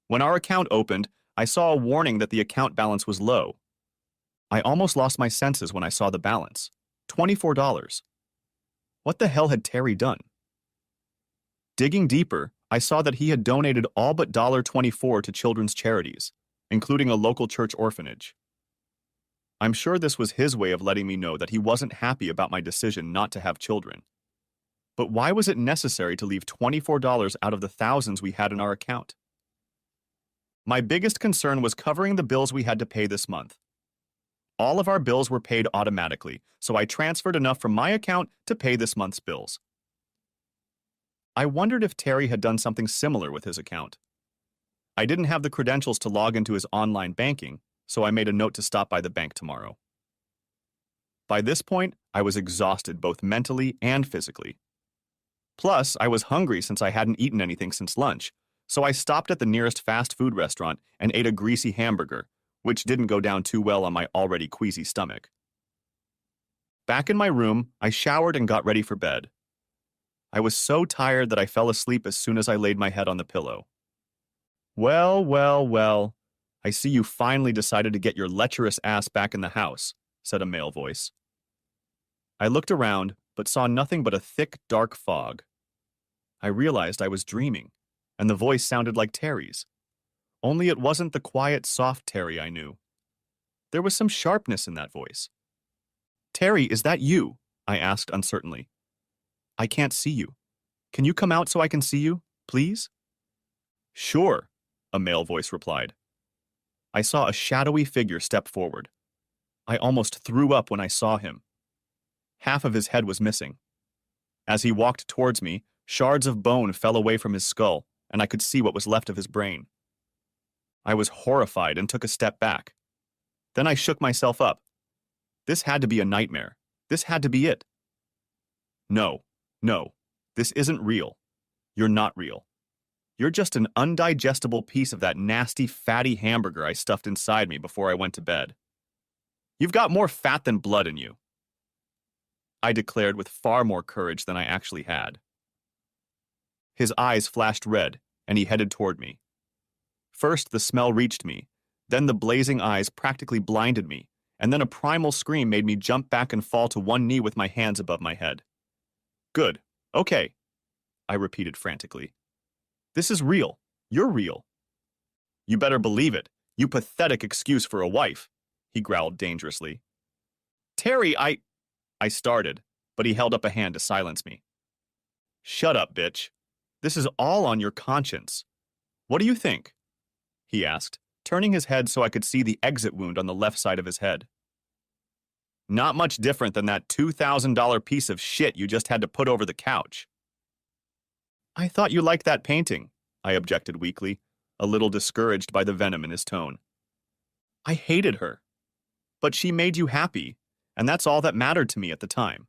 When our account opened, I saw a warning that the account balance was low. I almost lost my senses when I saw the balance. $24. What the hell had Terry done? Digging deeper, I saw that he had donated all but $24 to children's charities, including a local church orphanage. I'm sure this was his way of letting me know that he wasn't happy about my decision not to have children. But why was it necessary to leave $24 out of the thousands we had in our account? My biggest concern was covering the bills we had to pay this month. All of our bills were paid automatically, so I transferred enough from my account to pay this month's bills. I wondered if Terry had done something similar with his account. I didn't have the credentials to log into his online banking, so I made a note to stop by the bank tomorrow. By this point, I was exhausted both mentally and physically. Plus, I was hungry since I hadn't eaten anything since lunch, so I stopped at the nearest fast food restaurant and ate a greasy hamburger, which didn't go down too well on my already queasy stomach. Back in my room, I showered and got ready for bed. I was so tired that I fell asleep as soon as I laid my head on the pillow. Well, well, well, I see you finally decided to get your lecherous ass back in the house, said a male voice. I looked around, but saw nothing but a thick, dark fog. I realized I was dreaming, and the voice sounded like Terry's. Only it wasn't the quiet, soft Terry I knew. There was some sharpness in that voice. Terry, is that you? I asked uncertainly. I can't see you. Can you come out so I can see you, please? Sure, a male voice replied. I saw a shadowy figure step forward. I almost threw up when I saw him. Half of his head was missing. As he walked towards me, shards of bone fell away from his skull, and I could see what was left of his brain. I was horrified and took a step back. Then I shook myself up. This had to be a nightmare. This had to be it. No, this isn't real. You're not real. You're just an undigestible piece of that nasty, fatty hamburger I stuffed inside me before I went to bed. You've got more fat than blood in you, I declared with far more courage than I actually had. His eyes flashed red, and he headed toward me. First, the smell reached me, then the blazing eyes practically blinded me, and then a primal scream made me jump back and fall to one knee with my hands above my head. Good. Okay, I repeated frantically. This is real. You're real. You better believe it. You pathetic excuse for a wife, he growled dangerously. Terry, I started, but he held up a hand to silence me. Shut up, bitch. This is all on your conscience. What do you think? He asked, turning his head so I could see the exit wound on the left side of his head. Not much different than that $2,000 piece of shit you just had to put over the couch. I thought you liked that painting, I objected weakly, a little discouraged by the venom in his tone. I hated her. But she made you happy, and that's all that mattered to me at the time.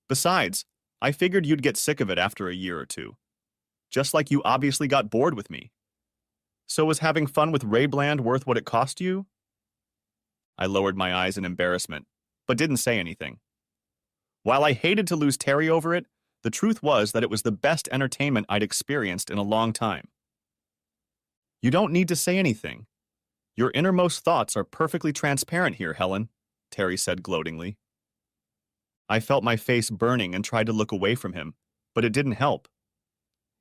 Besides, I figured you'd get sick of it after a year or two. Just like you obviously got bored with me. So was having fun with Ray Bland worth what it cost you? I lowered my eyes in embarrassment, but didn't say anything. While I hated to lose Terry over it, the truth was that it was the best entertainment I'd experienced in a long time. You don't need to say anything. Your innermost thoughts are perfectly transparent here, Helen, Terry said gloatingly. I felt my face burning and tried to look away from him, but it didn't help.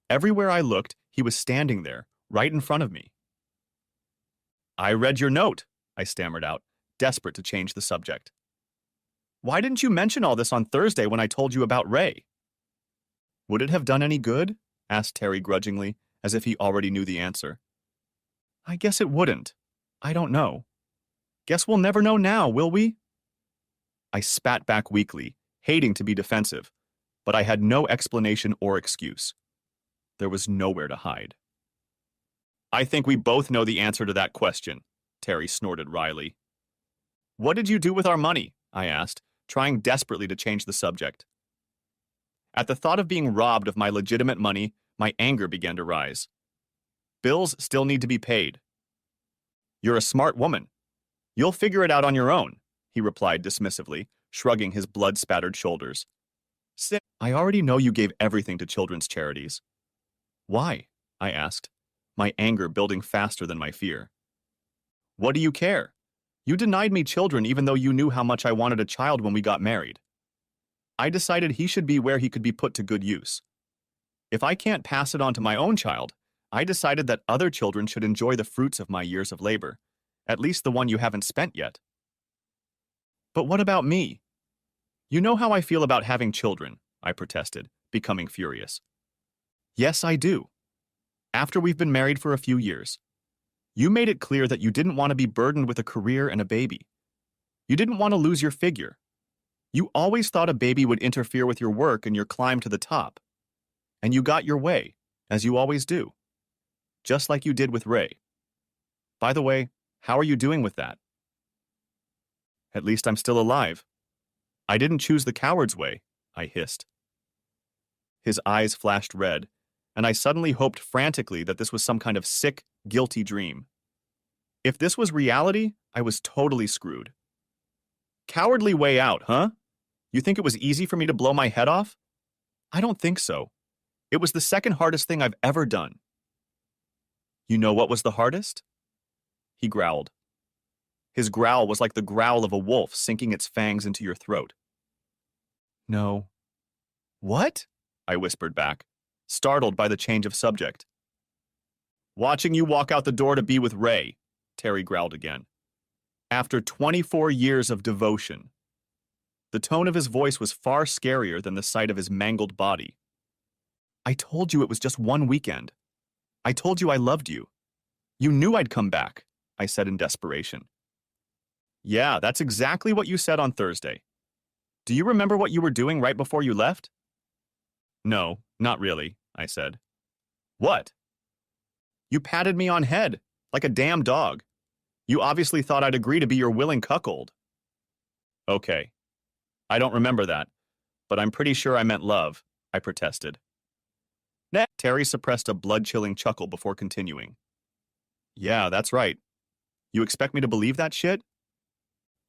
Everywhere I looked, he was standing there, right in front of me. I read your note, I stammered out, desperate to change the subject. Why didn't you mention all this on Thursday when I told you about Ray? Would it have done any good? Asked Terry grudgingly, as if he already knew the answer. I guess it wouldn't. I don't know. Guess we'll never know now, will we? I spat back weakly, hating to be defensive, but I had no explanation or excuse. There was nowhere to hide. I think we both know the answer to that question, Terry snorted wryly. What did you do with our money? I asked, trying desperately to change the subject. At the thought of being robbed of my legitimate money, my anger began to rise. Bills still need to be paid. You're a smart woman. You'll figure it out on your own, he replied dismissively, shrugging his blood-spattered shoulders. I already know you gave everything to children's charities. Why? I asked, my anger building faster than my fear. What do you care? You denied me children even though you knew how much I wanted a child when we got married. I decided he should be where he could be put to good use. If I can't pass it on to my own child, I decided that other children should enjoy the fruits of my years of labor, at least the one you haven't spent yet. But what about me? You know how I feel about having children, I protested, becoming furious. Yes, I do. After we've been married for a few years, you made it clear that you didn't want to be burdened with a career and a baby. You didn't want to lose your figure. You always thought a baby would interfere with your work and your climb to the top. And you got your way, as you always do. Just like you did with Ray. By the way, how are you doing with that? At least I'm still alive. I didn't choose the coward's way, I hissed. His eyes flashed red, and I suddenly hoped frantically that this was some kind of sick, guilty dream. If this was reality, I was totally screwed. Cowardly way out, huh? You think it was easy for me to blow my head off? I don't think so. It was the second hardest thing I've ever done. You know what was the hardest? He growled. His growl was like the growl of a wolf sinking its fangs into your throat. No. What? I whispered back, startled by the change of subject. Watching you walk out the door to be with Ray, Terry growled again. After 24 years of devotion. The tone of his voice was far scarier than the sight of his mangled body. I told you it was just one weekend. I told you I loved you. You knew I'd come back, I said in desperation. Yeah, that's exactly what you said on Thursday. Do you remember what you were doing right before you left? No, not really, I said. What? You patted me on head, like a damn dog. You obviously thought I'd agree to be your willing cuckold. Okay. I don't remember that, but I'm pretty sure I meant love, I protested. Terry suppressed a blood-chilling chuckle before continuing. Yeah, that's right. You expect me to believe that shit?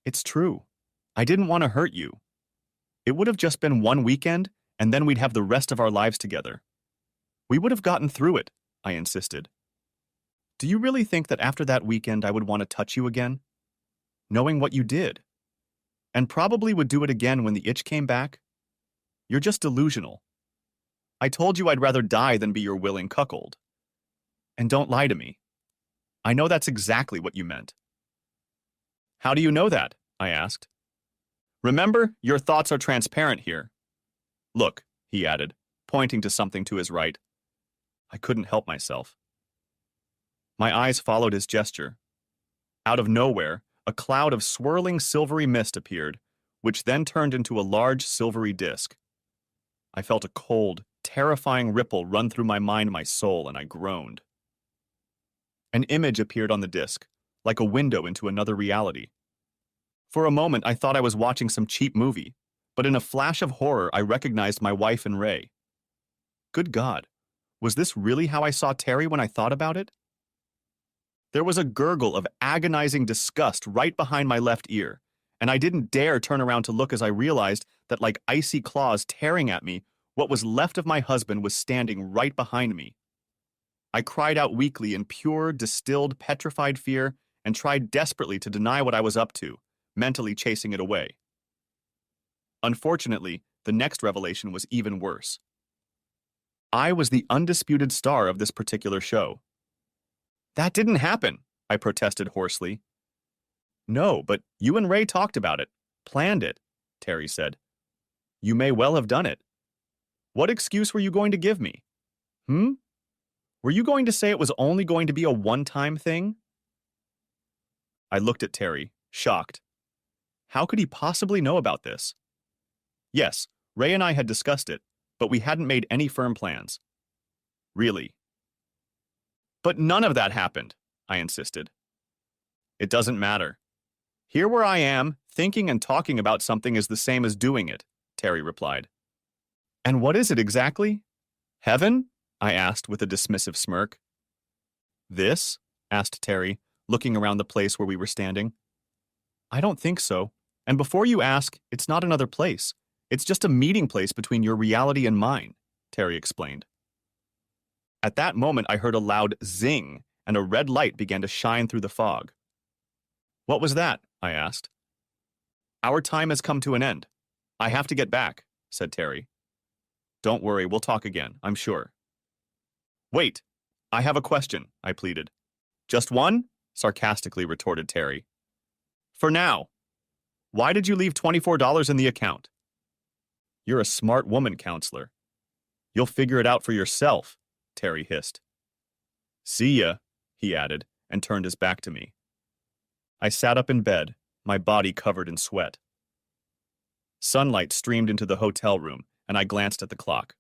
It's true. I didn't want to hurt you. It would have just been one weekend, and then we'd have the rest of our lives together. We would have gotten through it, I insisted. Do you really think that after that weekend I would want to touch you again? Knowing what you did? And probably would do it again when the itch came back? You're just delusional. I told you I'd rather die than be your willing cuckold. And don't lie to me. I know that's exactly what you meant. How do you know that? I asked. Remember, your thoughts are transparent here. Look, he added, pointing to something to his right. I couldn't help myself. My eyes followed his gesture. Out of nowhere, a cloud of swirling silvery mist appeared, which then turned into a large silvery disk. I felt a cold, terrifying ripple run through my mind and my soul, and I groaned. An image appeared on the disk, like a window into another reality. For a moment, I thought I was watching some cheap movie, but in a flash of horror, I recognized my wife and Ray. Good God, was this really how I saw Terry when I thought about it? There was a gurgle of agonizing disgust right behind my left ear, and I didn't dare turn around to look as I realized that, like icy claws tearing at me, what was left of my husband was standing right behind me. I cried out weakly in pure, distilled, petrified fear and tried desperately to deny what I was up to, mentally chasing it away. Unfortunately, the next revelation was even worse. I was the undisputed star of this particular show. That didn't happen, I protested hoarsely. No, but you and Ray talked about it, planned it, Terry said. You may well have done it. What excuse were you going to give me? Were you going to say it was only going to be a one-time thing? I looked at Terry, shocked. How could he possibly know about this? Yes, Ray and I had discussed it, but we hadn't made any firm plans. Really? But none of that happened, I insisted. It doesn't matter. Here where I am, thinking and talking about something is the same as doing it, Terry replied. And what is it exactly? Heaven? I asked with a dismissive smirk. This? Asked Terry, looking around the place where we were standing. I don't think so. And before you ask, it's not another place. It's just a meeting place between your reality and mine, Terry explained. At that moment, I heard a loud zing, and a red light began to shine through the fog. What was that? I asked. Our time has come to an end. I have to get back, said Terry. Don't worry, we'll talk again, I'm sure. Wait, I have a question, I pleaded. Just one? Sarcastically retorted Terry. For now. Why did you leave $24 in the account? You're a smart woman, counselor. You'll figure it out for yourself, Terry hissed. See ya, he added, and turned his back to me. I sat up in bed, my body covered in sweat. Sunlight streamed into the hotel room, and I glanced at the clock.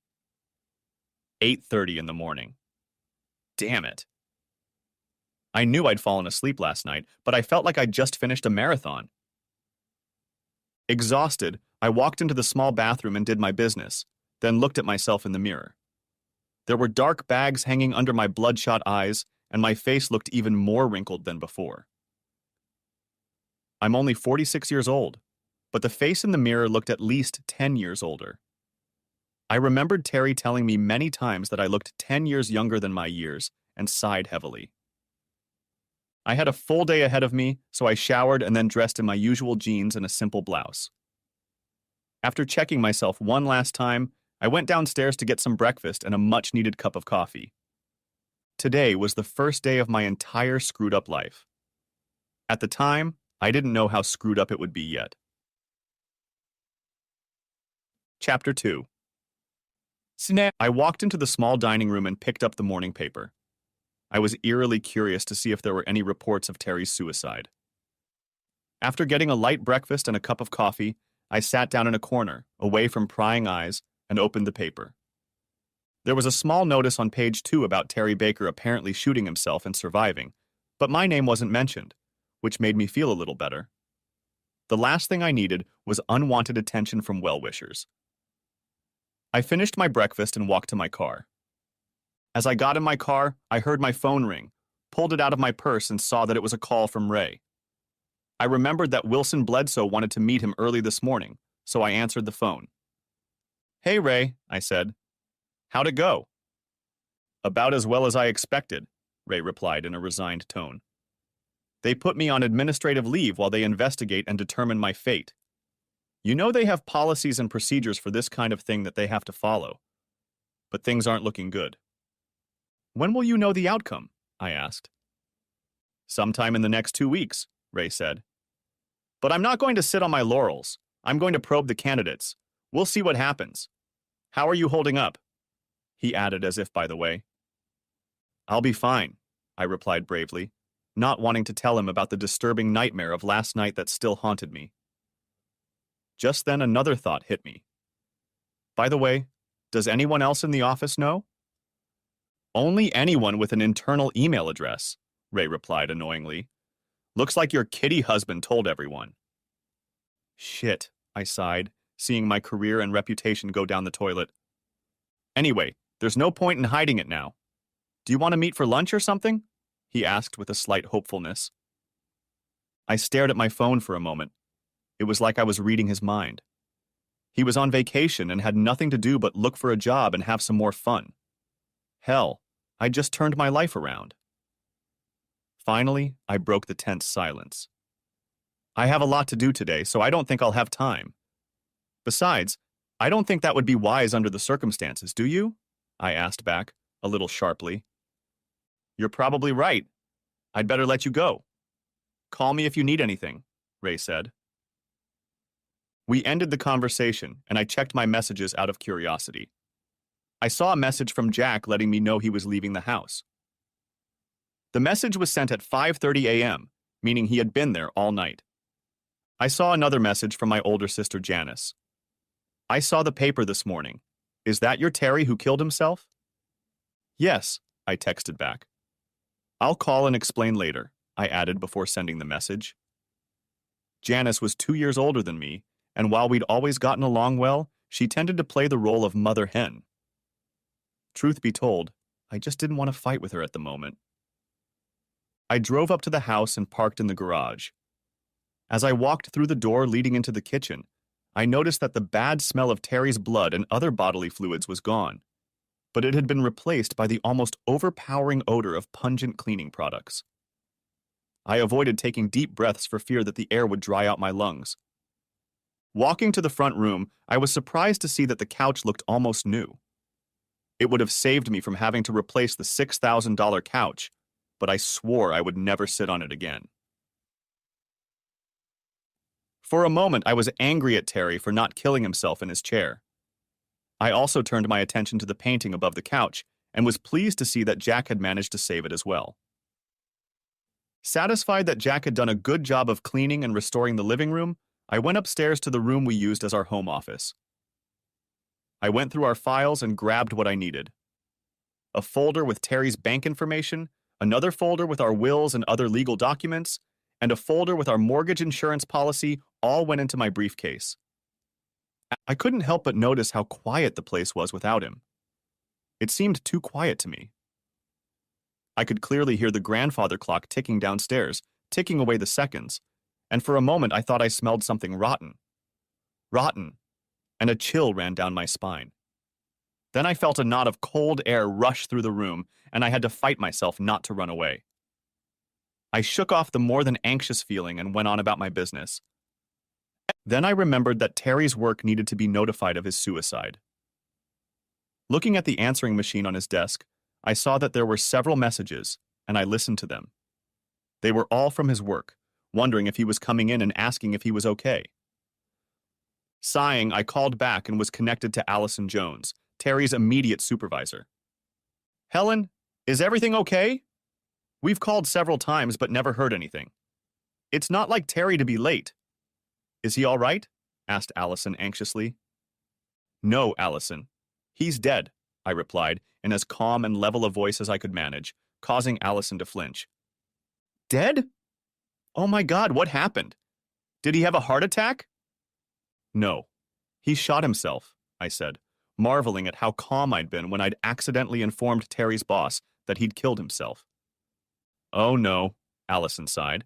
8:30 in the morning. Damn it. I knew I'd fallen asleep last night, but I felt like I'd just finished a marathon. Exhausted, I walked into the small bathroom and did my business, then looked at myself in the mirror. There were dark bags hanging under my bloodshot eyes, and my face looked even more wrinkled than before. I'm only 46 years old, but the face in the mirror looked at least 10 years older. I remembered Terry telling me many times that I looked 10 years younger than my years, and sighed heavily. I had a full day ahead of me, so I showered and then dressed in my usual jeans and a simple blouse. After checking myself one last time, I went downstairs to get some breakfast and a much-needed cup of coffee. Today was the first day of my entire screwed-up life. At the time, I didn't know how screwed up it would be yet. Chapter 2. Snap. I walked into the small dining room and picked up the morning paper. I was eerily curious to see if there were any reports of Terry's suicide. After getting a light breakfast and a cup of coffee, I sat down in a corner, away from prying eyes, and opened the paper. There was a small notice on page 2 about Terry Baker apparently shooting himself and surviving, but my name wasn't mentioned, which made me feel a little better. The last thing I needed was unwanted attention from well-wishers. I finished my breakfast and walked to my car. As I got in my car, I heard my phone ring, pulled it out of my purse, and saw that it was a call from Ray. I remembered that Wilson Bledsoe wanted to meet him early this morning, so I answered the phone. Hey, Ray, I said. How'd it go? About as well as I expected, Ray replied in a resigned tone. They put me on administrative leave while they investigate and determine my fate. You know they have policies and procedures for this kind of thing that they have to follow. But things aren't looking good. When will you know the outcome? I asked. Sometime in the next 2 weeks, Ray said. But I'm not going to sit on my laurels. I'm going to probe the candidates. We'll see what happens. How are you holding up? He added as if by the way. I'll be fine, I replied bravely, not wanting to tell him about the disturbing nightmare of last night that still haunted me. Just then another thought hit me. By the way, does anyone else in the office know? Only anyone with an internal email address, Ray replied annoyingly. Looks like your kitty husband told everyone. Shit, I sighed, seeing my career and reputation go down the toilet. Anyway, there's no point in hiding it now. Do you want to meet for lunch or something? He asked with a slight hopefulness. I stared at my phone for a moment. It was like I was reading his mind. He was on vacation and had nothing to do but look for a job and have some more fun. Hell, I just turned my life around. Finally, I broke the tense silence. I have a lot to do today, so I don't think I'll have time. Besides, I don't think that would be wise under the circumstances, do you? I asked back, a little sharply. You're probably right. I'd better let you go. Call me if you need anything, Ray said. We ended the conversation, and I checked my messages out of curiosity. I saw a message from Jack letting me know he was leaving the house. The message was sent at 5:30 a.m., meaning he had been there all night. I saw another message from my older sister Janice. I saw the paper this morning. Is that your Terry who killed himself? Yes, I texted back. I'll call and explain later, I added before sending the message. Janice was 2 years older than me, and while we'd always gotten along well, she tended to play the role of mother hen. Truth be told, I just didn't want to fight with her at the moment. I drove up to the house and parked in the garage. As I walked through the door leading into the kitchen, I noticed that the bad smell of Terry's blood and other bodily fluids was gone, but it had been replaced by the almost overpowering odor of pungent cleaning products. I avoided taking deep breaths for fear that the air would dry out my lungs. Walking to the front room, I was surprised to see that the couch looked almost new. It would have saved me from having to replace the $6,000 couch, but I swore I would never sit on it again. For a moment, I was angry at Terry for not killing himself in his chair. I also turned my attention to the painting above the couch and was pleased to see that Jack had managed to save it as well. Satisfied that Jack had done a good job of cleaning and restoring the living room, I went upstairs to the room we used as our home office. I went through our files and grabbed what I needed. A folder with Terry's bank information, another folder with our wills and other legal documents, and a folder with our mortgage insurance policy all went into my briefcase. I couldn't help but notice how quiet the place was without him. It seemed too quiet to me. I could clearly hear the grandfather clock ticking downstairs, ticking away the seconds, and for a moment I thought I smelled something rotten. Rotten, and a chill ran down my spine. Then I felt a knot of cold air rush through the room, and I had to fight myself not to run away. I shook off the more than anxious feeling and went on about my business. Then I remembered that Terry's work needed to be notified of his suicide. Looking at the answering machine on his desk, I saw that there were several messages, and I listened to them. They were all from his work, wondering if he was coming in and asking if he was okay. Sighing, I called back and was connected to Allison Jones, Terry's immediate supervisor. "Helen, is everything okay? We've called several times but never heard anything. It's not like Terry to be late. Is he all right?" asked Allison anxiously. "No, Allison. He's dead," I replied in as calm and level a voice as I could manage, causing Allison to flinch. "Dead? Oh my God, what happened? Did he have a heart attack?" "No. He shot himself," I said, marveling at how calm I'd been when I'd accidentally informed Terry's boss that he'd killed himself. "Oh no," Allison sighed.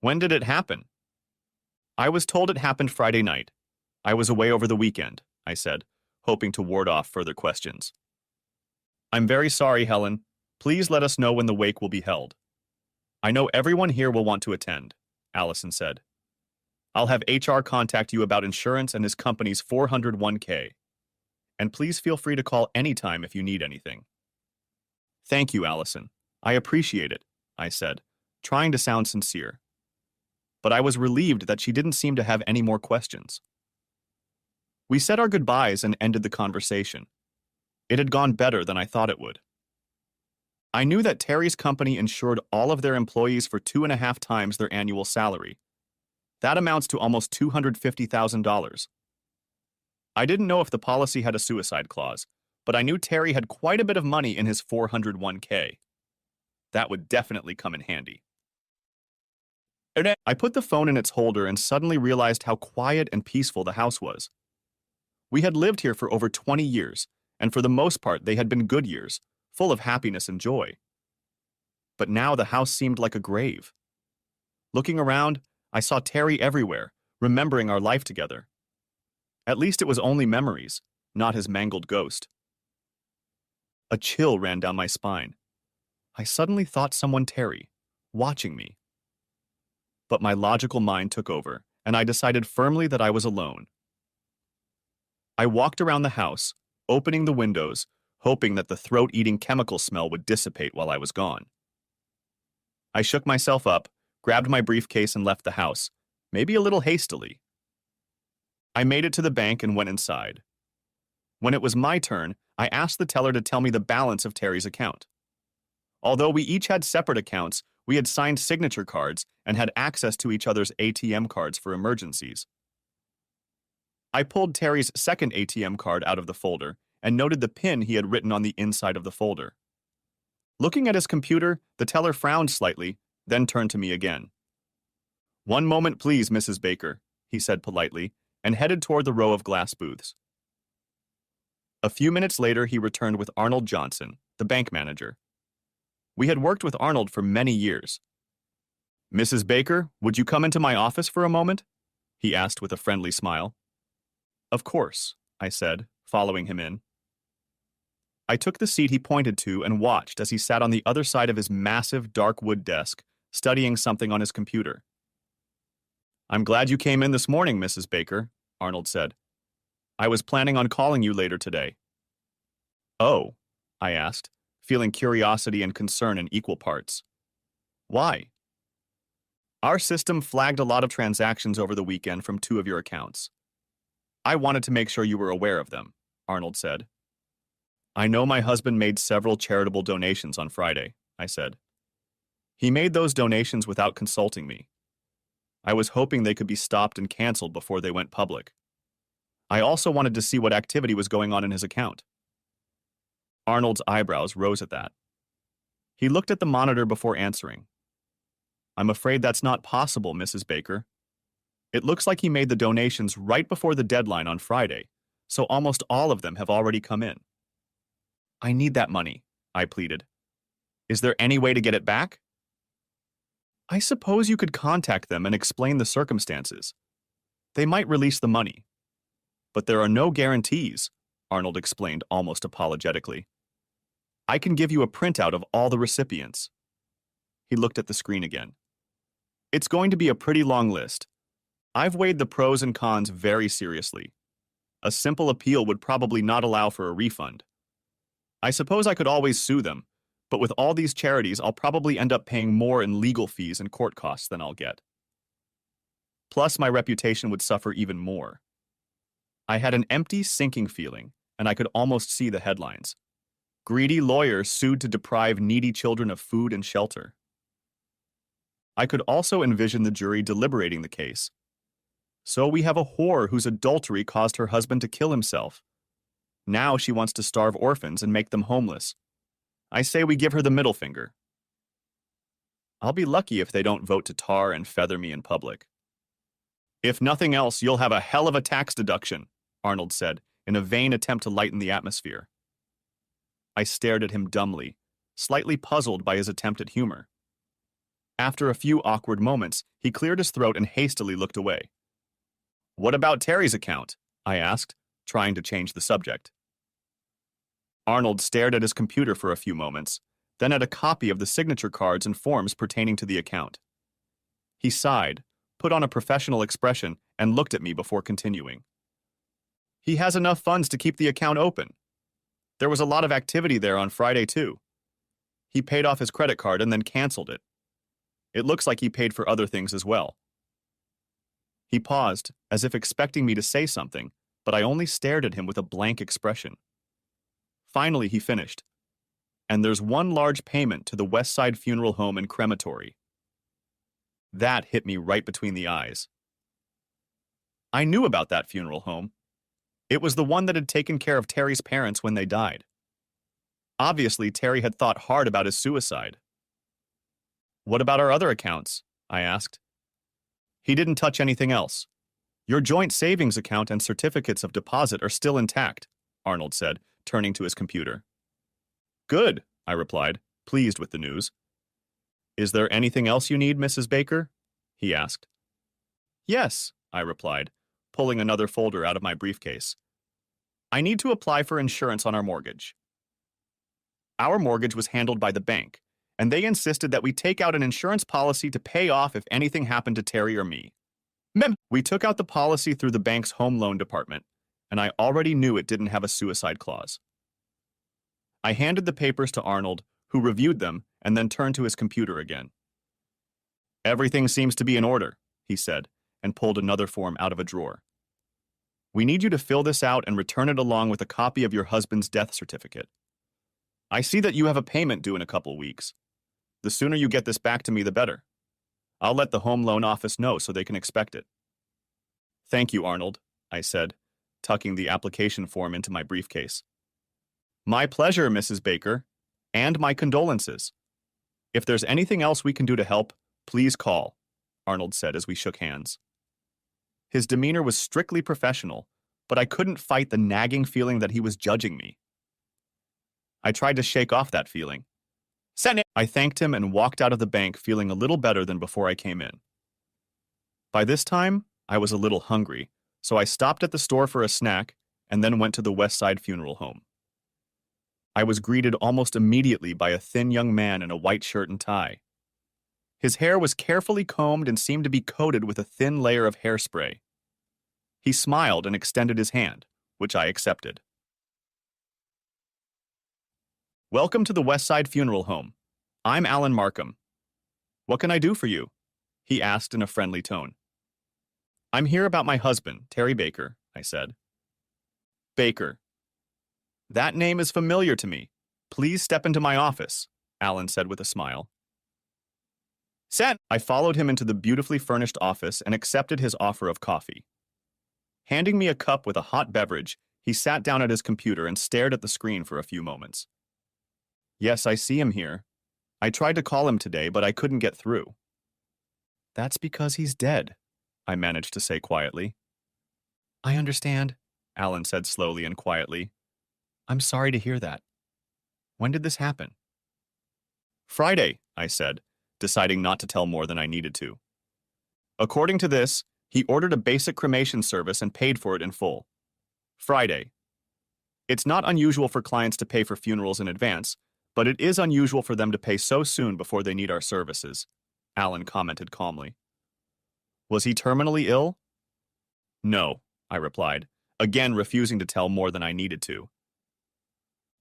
"When did it happen?" "I was told it happened Friday night. I was away over the weekend," I said, hoping to ward off further questions. "I'm very sorry, Helen. Please let us know when the wake will be held." "I know everyone here will want to attend," Allison said. "I'll have HR contact you about insurance and his company's 401k. And please feel free to call anytime if you need anything." "Thank you, Allison. I appreciate it," I said, trying to sound sincere. But I was relieved that she didn't seem to have any more questions. We said our goodbyes and ended the conversation. It had gone better than I thought it would. I knew that Terry's company insured all of their employees for 2.5 times their annual salary. That amounts to almost $250,000. I didn't know if the policy had a suicide clause, but I knew Terry had quite a bit of money in his 401k. That would definitely come in handy. I put the phone in its holder and suddenly realized how quiet and peaceful the house was. We had lived here for over 20 years, and for the most part they had been good years, full of happiness and joy. But now the house seemed like a grave. Looking around, I saw Terry everywhere, remembering our life together. At least it was only memories, not his mangled ghost. A chill ran down my spine. I suddenly thought someone Terry, watching me. But my logical mind took over, and I decided firmly that I was alone. I walked around the house, opening the windows, hoping that the throat-eating chemical smell would dissipate while I was gone. I shook myself up, grabbed my briefcase and left the house, maybe a little hastily. I made it to the bank and went inside. When it was my turn, I asked the teller to tell me the balance of Terry's account. Although we each had separate accounts, we had signed signature cards and had access to each other's ATM cards for emergencies. I pulled Terry's second ATM card out of the folder and noted the PIN he had written on the inside of the folder. Looking at his computer, the teller frowned slightly, then turned to me again. "One moment, please, Mrs. Baker," he said politely, and headed toward the row of glass booths. A few minutes later, he returned with Arnold Johnson, the bank manager. We had worked with Arnold for many years. "Mrs. Baker, would you come into my office for a moment?" he asked with a friendly smile. "Of course," I said, following him in. I took the seat he pointed to and watched as he sat on the other side of his massive dark wood desk, studying something on his computer. "I'm glad you came in this morning, Mrs. Baker," Arnold said. "I was planning on calling you later today." "Oh," I asked, feeling curiosity and concern in equal parts. "Why?" Our system flagged a lot of transactions over the weekend from two of your accounts. I wanted to make sure you were aware of them, Arnold said. I know my husband made several charitable donations on Friday, I said. He made those donations without consulting me. I was hoping they could be stopped and canceled before they went public. I also wanted to see what activity was going on in his account. Arnold's eyebrows rose at that. He looked at the monitor before answering. I'm afraid that's not possible, Mrs. Baker. It looks like he made the donations right before the deadline on Friday, so almost all of them have already come in. I need that money, I pleaded. Is there any way to get it back? I suppose you could contact them and explain the circumstances. They might release the money. But there are no guarantees, Arnold explained almost apologetically. I can give you a printout of all the recipients. He looked at the screen again. It's going to be a pretty long list. I've weighed the pros and cons very seriously. A simple appeal would probably not allow for a refund. I suppose I could always sue them, but with all these charities, I'll probably end up paying more in legal fees and court costs than I'll get. Plus, my reputation would suffer even more. I had an empty, sinking feeling, and I could almost see the headlines. Greedy lawyer sued to deprive needy children of food and shelter. I could also envision the jury deliberating the case. So we have a whore whose adultery caused her husband to kill himself. Now she wants to starve orphans and make them homeless. I say we give her the middle finger. I'll be lucky if they don't vote to tar and feather me in public. If nothing else, you'll have a hell of a tax deduction, Arnold said, in a vain attempt to lighten the atmosphere. I stared at him dumbly, slightly puzzled by his attempt at humor. After a few awkward moments, he cleared his throat and hastily looked away. What about Terry's account? I asked, trying to change the subject. Arnold stared at his computer for a few moments, then at a copy of the signature cards and forms pertaining to the account. He sighed, put on a professional expression, and looked at me before continuing. He has enough funds to keep the account open. There was a lot of activity there on Friday, too. He paid off his credit card and then canceled it. It looks like he paid for other things as well. He paused, as if expecting me to say something, but I only stared at him with a blank expression. Finally, he finished. And there's one large payment to the West Side Funeral Home and Crematory. That hit me right between the eyes. I knew about that funeral home. It was the one that had taken care of Terry's parents when they died. Obviously, Terry had thought hard about his suicide. What about our other accounts? I asked. He didn't touch anything else. Your joint savings account and certificates of deposit are still intact, Arnold said, turning to his computer. Good, I replied, pleased with the news. Is there anything else you need, Mrs. Baker? He asked. Yes, I replied, pulling another folder out of my briefcase. I need to apply for insurance on our mortgage. Our mortgage was handled by the bank, and they insisted that we take out an insurance policy to pay off if anything happened to Terry or me. We took out the policy through the bank's home loan department, and I already knew it didn't have a suicide clause. I handed the papers to Arnold, who reviewed them and then turned to his computer again. Everything seems to be in order, he said, and pulled another form out of a drawer. We need you to fill this out and return it along with a copy of your husband's death certificate. I see that you have a payment due in a couple weeks. The sooner you get this back to me, the better. I'll let the home loan office know so they can expect it. Thank you, Arnold, I said, tucking the application form into my briefcase. My pleasure, Mrs. Baker, and my condolences. If there's anything else we can do to help, please call, Arnold said as we shook hands. His demeanor was strictly professional, but I couldn't fight the nagging feeling that he was judging me. I tried to shake off that feeling. I thanked him and walked out of the bank feeling a little better than before I came in. By this time, I was a little hungry, so I stopped at the store for a snack and then went to the West Side Funeral Home. I was greeted almost immediately by a thin young man in a white shirt and tie. His hair was carefully combed and seemed to be coated with a thin layer of hairspray. He smiled and extended his hand, which I accepted. Welcome to the West Side Funeral Home. I'm Alan Markham. What can I do for you? he asked in a friendly tone. I'm here about my husband, Terry Baker, I said. Baker. That name is familiar to me. Please step into my office, Alan said with a smile. Sent. I followed him into the beautifully furnished office and accepted his offer of coffee. Handing me a cup with a hot beverage, he sat down at his computer and stared at the screen for a few moments. Yes, I see him here. I tried to call him today, but I couldn't get through. That's because he's dead, I managed to say quietly. I understand, Alan said slowly and quietly. I'm sorry to hear that. When did this happen? Friday, I said, deciding not to tell more than I needed to. According to this, he ordered a basic cremation service and paid for it in full. Friday. It's not unusual for clients to pay for funerals in advance, but it is unusual for them to pay so soon before they need our services, Alan commented calmly. Was he terminally ill? No, I replied, again refusing to tell more than I needed to.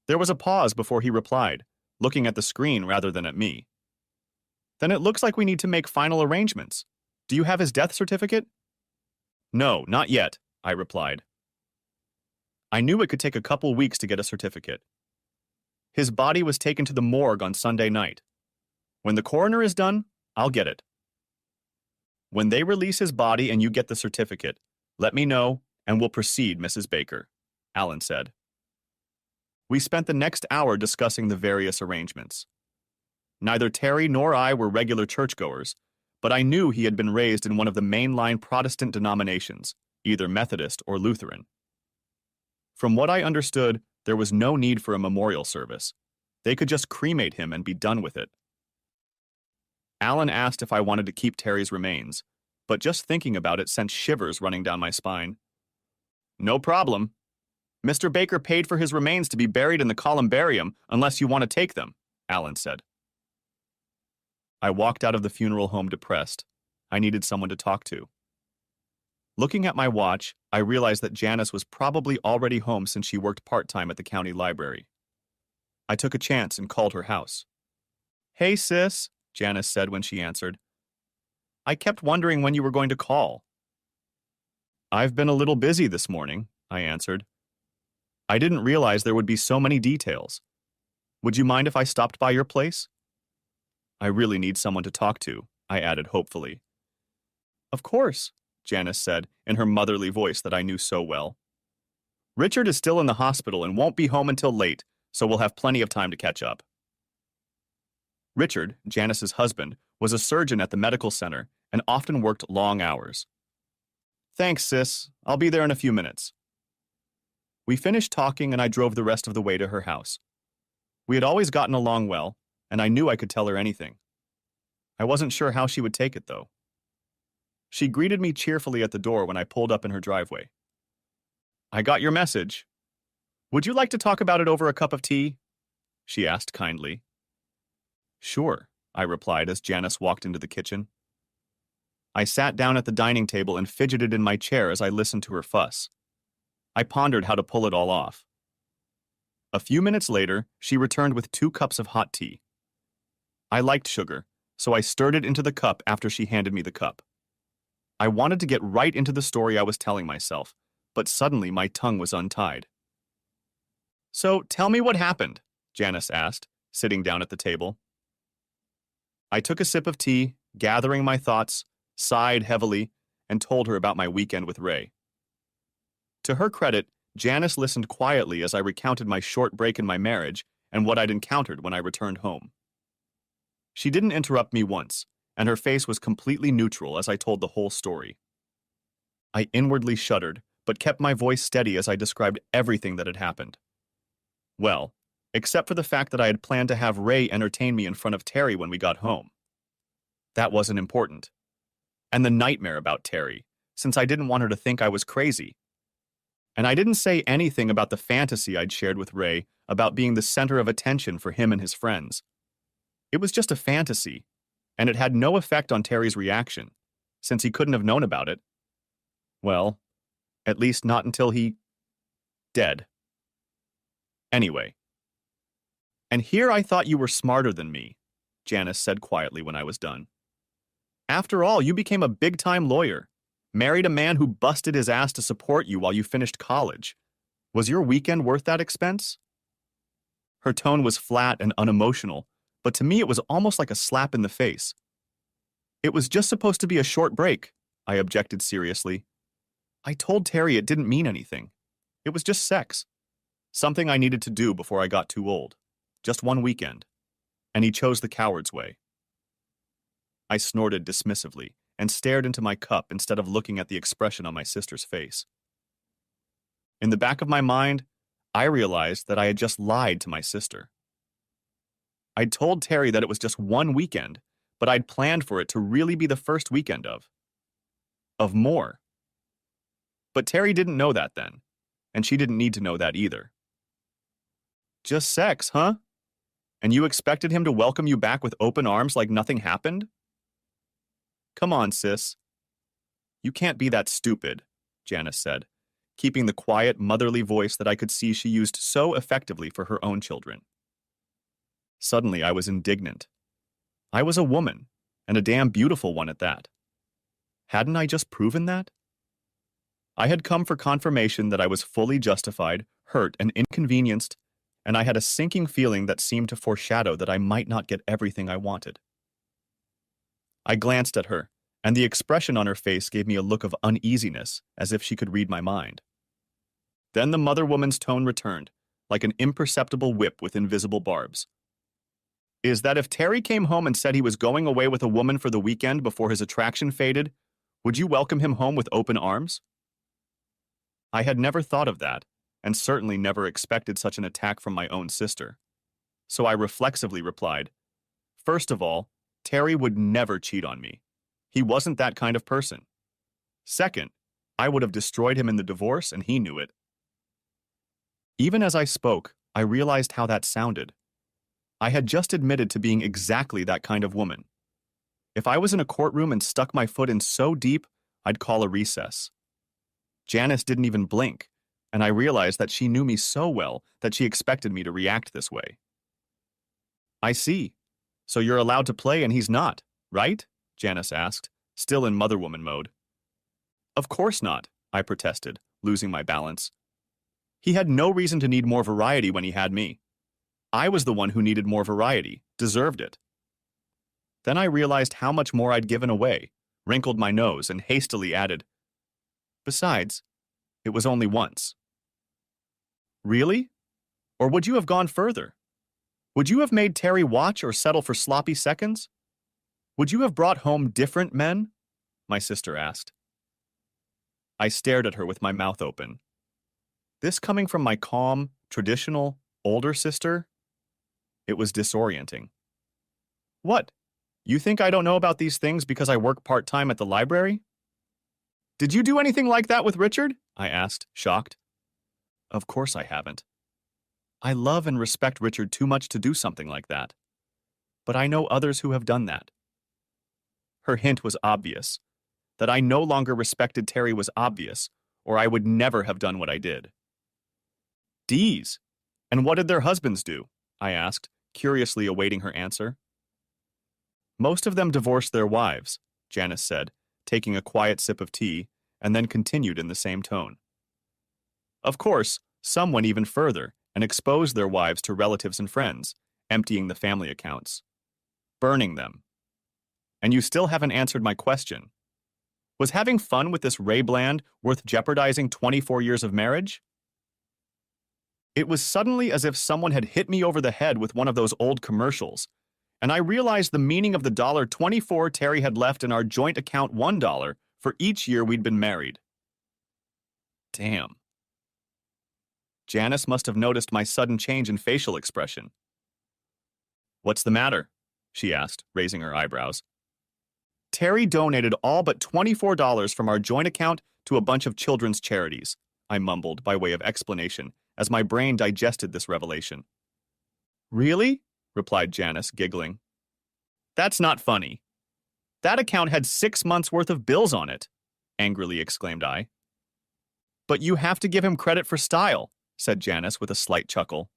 There was a pause before he replied, looking at the screen rather than at me. Then it looks like we need to make final arrangements. Do you have his death certificate? No, not yet, I replied. I knew it could take a couple weeks to get a certificate. His body was taken to the morgue on Sunday night. When the coroner is done, I'll get it. When they release his body and you get the certificate, let me know and we'll proceed, Mrs. Baker, Alan said. We spent the next hour discussing the various arrangements. Neither Terry nor I were regular churchgoers, but I knew he had been raised in one of the mainline Protestant denominations, either Methodist or Lutheran. From what I understood, there was no need for a memorial service. They could just cremate him and be done with it. Alan asked if I wanted to keep Terry's remains, but just thinking about it sent shivers running down my spine. No problem. Mr. Baker paid for his remains to be buried in the columbarium unless you want to take them, Alan said. I walked out of the funeral home depressed. I needed someone to talk to. Looking at my watch, I realized that Janice was probably already home since she worked part-time at the county library. I took a chance and called her house. Hey, sis, Janice said when she answered. I kept wondering when you were going to call. I've been a little busy this morning, I answered. I didn't realize there would be so many details. Would you mind if I stopped by your place? I really need someone to talk to, I added hopefully. Of course, Janice said in her motherly voice that I knew so well. Richard is still in the hospital and won't be home until late, so we'll have plenty of time to catch up. Richard, Janice's husband, was a surgeon at the medical center and often worked long hours. Thanks, sis. I'll be there in a few minutes. We finished talking and I drove the rest of the way to her house. We had always gotten along well, and I knew I could tell her anything. I wasn't sure how she would take it, though. She greeted me cheerfully at the door when I pulled up in her driveway. I got your message. Would you like to talk about it over a cup of tea? She asked kindly. Sure, I replied as Janice walked into the kitchen. I sat down at the dining table and fidgeted in my chair as I listened to her fuss. I pondered how to pull it all off. A few minutes later, she returned with 2 cups of hot tea. I liked sugar, so I stirred it into the cup after she handed me the cup. I wanted to get right into the story I was telling myself, but suddenly my tongue was untied. So, tell me what happened, Janice asked, sitting down at the table. I took a sip of tea, gathering my thoughts, sighed heavily, and told her about my weekend with Ray. To her credit, Janice listened quietly as I recounted my short break in my marriage and what I'd encountered when I returned home. She didn't interrupt me once, and her face was completely neutral as I told the whole story. I inwardly shuddered, but kept my voice steady as I described everything that had happened. Well, except for the fact that I had planned to have Ray entertain me in front of Terry when we got home. That wasn't important. And the nightmare about Terry, since I didn't want her to think I was crazy. And I didn't say anything about the fantasy I'd shared with Ray about being the center of attention for him and his friends. It was just a fantasy, and it had no effect on Terry's reaction, since he couldn't have known about it. Well, at least not until dead. Anyway. And here I thought you were smarter than me, Janice said quietly when I was done. After all, you became a big-time lawyer, married a man who busted his ass to support you while you finished college. Was your weekend worth that expense? Her tone was flat and unemotional, but to me it was almost like a slap in the face. It was just supposed to be a short break, I objected seriously. I told Terry it didn't mean anything. It was just sex. Something I needed to do before I got too old. Just one weekend. And he chose the coward's way. I snorted dismissively and stared into my cup instead of looking at the expression on my sister's face. In the back of my mind, I realized that I had just lied to my sister. I'd told Terry that it was just one weekend, but I'd planned for it to really be the first weekend of more. But Terry didn't know that then, and she didn't need to know that either. Just sex, huh? And you expected him to welcome you back with open arms like nothing happened? Come on, sis. You can't be that stupid, Janice said, keeping the quiet, motherly voice that I could see she used so effectively for her own children. Suddenly, I was indignant. I was a woman, and a damn beautiful one at that. Hadn't I just proven that? I had come for confirmation that I was fully justified, hurt, and inconvenienced, and I had a sinking feeling that seemed to foreshadow that I might not get everything I wanted. I glanced at her, and the expression on her face gave me a look of uneasiness, as if she could read my mind. Then the mother woman's tone returned, like an imperceptible whip with invisible barbs. Is that if Terry came home and said he was going away with a woman for the weekend before his attraction faded, would you welcome him home with open arms? I had never thought of that, and certainly never expected such an attack from my own sister. So I reflexively replied, first of all, Terry would never cheat on me. He wasn't that kind of person. Second, I would have destroyed him in the divorce, and he knew it. Even as I spoke, I realized how that sounded. I had just admitted to being exactly that kind of woman. If I was in a courtroom and stuck my foot in so deep, I'd call a recess. Janice didn't even blink, and I realized that she knew me so well that she expected me to react this way. I see. So you're allowed to play and he's not, right? Janice asked, still in mother woman mode. Of course not, I protested, losing my balance. He had no reason to need more variety when he had me. I was the one who needed more variety, deserved it. Then I realized how much more I'd given away, wrinkled my nose, and hastily added, besides, it was only once. Really? Or would you have gone further? Would you have made Terry watch or settle for sloppy seconds? Would you have brought home different men? My sister asked. I stared at her with my mouth open. This coming from my calm, traditional, older sister? It was disorienting. What? You think I don't know about these things because I work part-time at the library? Did you do anything like that with Richard? I asked, shocked. Of course I haven't. I love and respect Richard too much to do something like that. But I know others who have done that. Her hint was obvious. That I no longer respected Terry was obvious, or I would never have done what I did. D's. And what did their husbands do? I asked, curiously awaiting her answer. Most of them divorced their wives, Janice said, taking a quiet sip of tea, and then continued in the same tone. Of course, some went even further and exposed their wives to relatives and friends, emptying the family accounts. Burning them. And you still haven't answered my question. Was having fun with this Ray Bland worth jeopardizing 24 years of marriage? It was suddenly as if someone had hit me over the head with one of those old commercials, and I realized the meaning of the $24 Terry had left in our joint account $1 for each year we'd been married. Damn. Janice must have noticed my sudden change in facial expression. What's the matter? She asked, raising her eyebrows. Terry donated all but $24 from our joint account to a bunch of children's charities, I mumbled by way of explanation as my brain digested this revelation. Really? Replied Janice, giggling. That's not funny. That account had 6 months' worth of bills on it, angrily exclaimed I. But you have to give him credit for style, said Janice with a slight chuckle.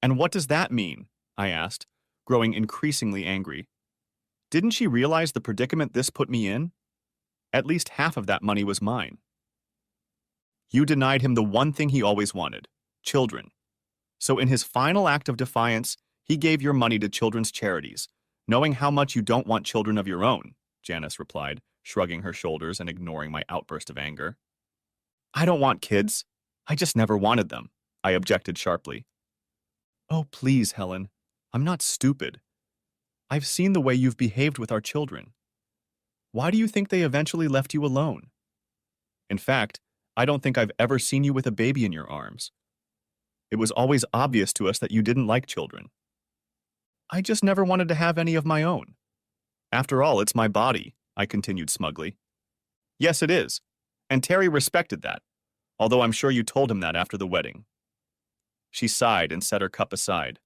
And what does that mean? I asked, growing increasingly angry. Didn't she realize the predicament this put me in? At least half of that money was mine. You denied him the one thing he always wanted, children. So in his final act of defiance, he gave your money to children's charities, knowing how much you don't want children of your own, Janice replied, shrugging her shoulders and ignoring my outburst of anger. I don't want kids. I just never wanted them, I objected sharply. Oh, please, Helen. I'm not stupid. I've seen the way you've behaved with our children. Why do you think they eventually left you alone? In fact, I don't think I've ever seen you with a baby in your arms. It was always obvious to us that you didn't like children. I just never wanted to have any of my own. After all, it's my body, I continued smugly. Yes, it is. And Terry respected that, although I'm sure you told him that after the wedding. She sighed and set her cup aside.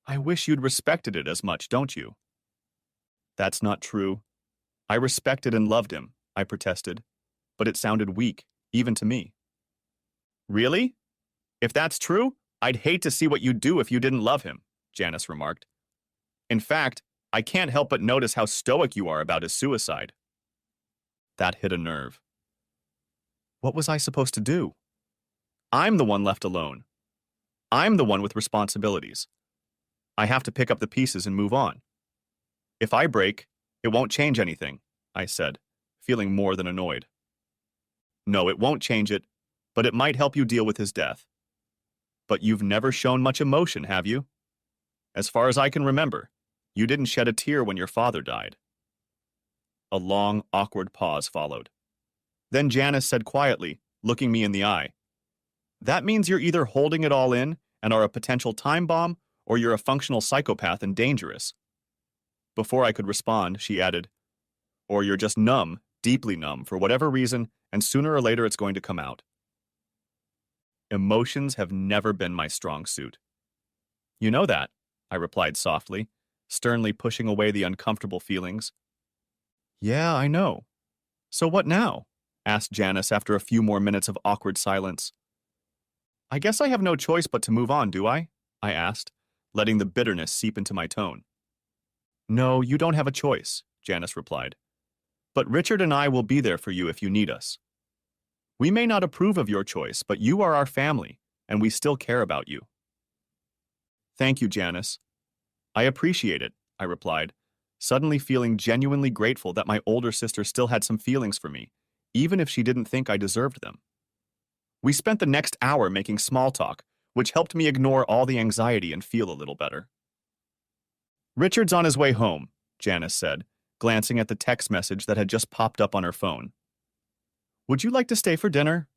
I wish you'd respected it as much, don't you? That's not true. I respected and loved him, I protested, but it sounded weak, even to me. Really? If that's true, I'd hate to see what you'd do if you didn't love him, Janice remarked. In fact, I can't help but notice how stoic you are about his suicide. That hit a nerve. What was I supposed to do? I'm the one left alone. I'm the one with responsibilities. I have to pick up the pieces and move on. If I break, it won't change anything, I said, feeling more than annoyed. No, it won't change it, but it might help you deal with his death. But you've never shown much emotion, have you? As far as I can remember, you didn't shed a tear when your father died. A long, awkward pause followed. Then Janice said quietly, looking me in the eye, That means you're either holding it all in and are a potential time bomb, or you're a functional psychopath and dangerous. Before I could respond, she added, Or you're just numb, deeply numb, for whatever reason, and sooner or later it's going to come out. Emotions have never been my strong suit. You know that, I replied softly, sternly pushing away the uncomfortable feelings. Yeah, I know. So what now? Asked Janice after a few more minutes of awkward silence. I guess I have no choice but to move on, do I? I asked, letting the bitterness seep into my tone. No, you don't have a choice, Janice replied. But Richard and I will be there for you if you need us. We may not approve of your choice, but you are our family, and we still care about you. Thank you, Janice. I appreciate it, I replied, suddenly feeling genuinely grateful that my older sister still had some feelings for me, even if she didn't think I deserved them. We spent the next hour making small talk, which helped me ignore all the anxiety and feel a little better. Richard's on his way home, Janice said, glancing at the text message that had just popped up on her phone. Would you like to stay for dinner?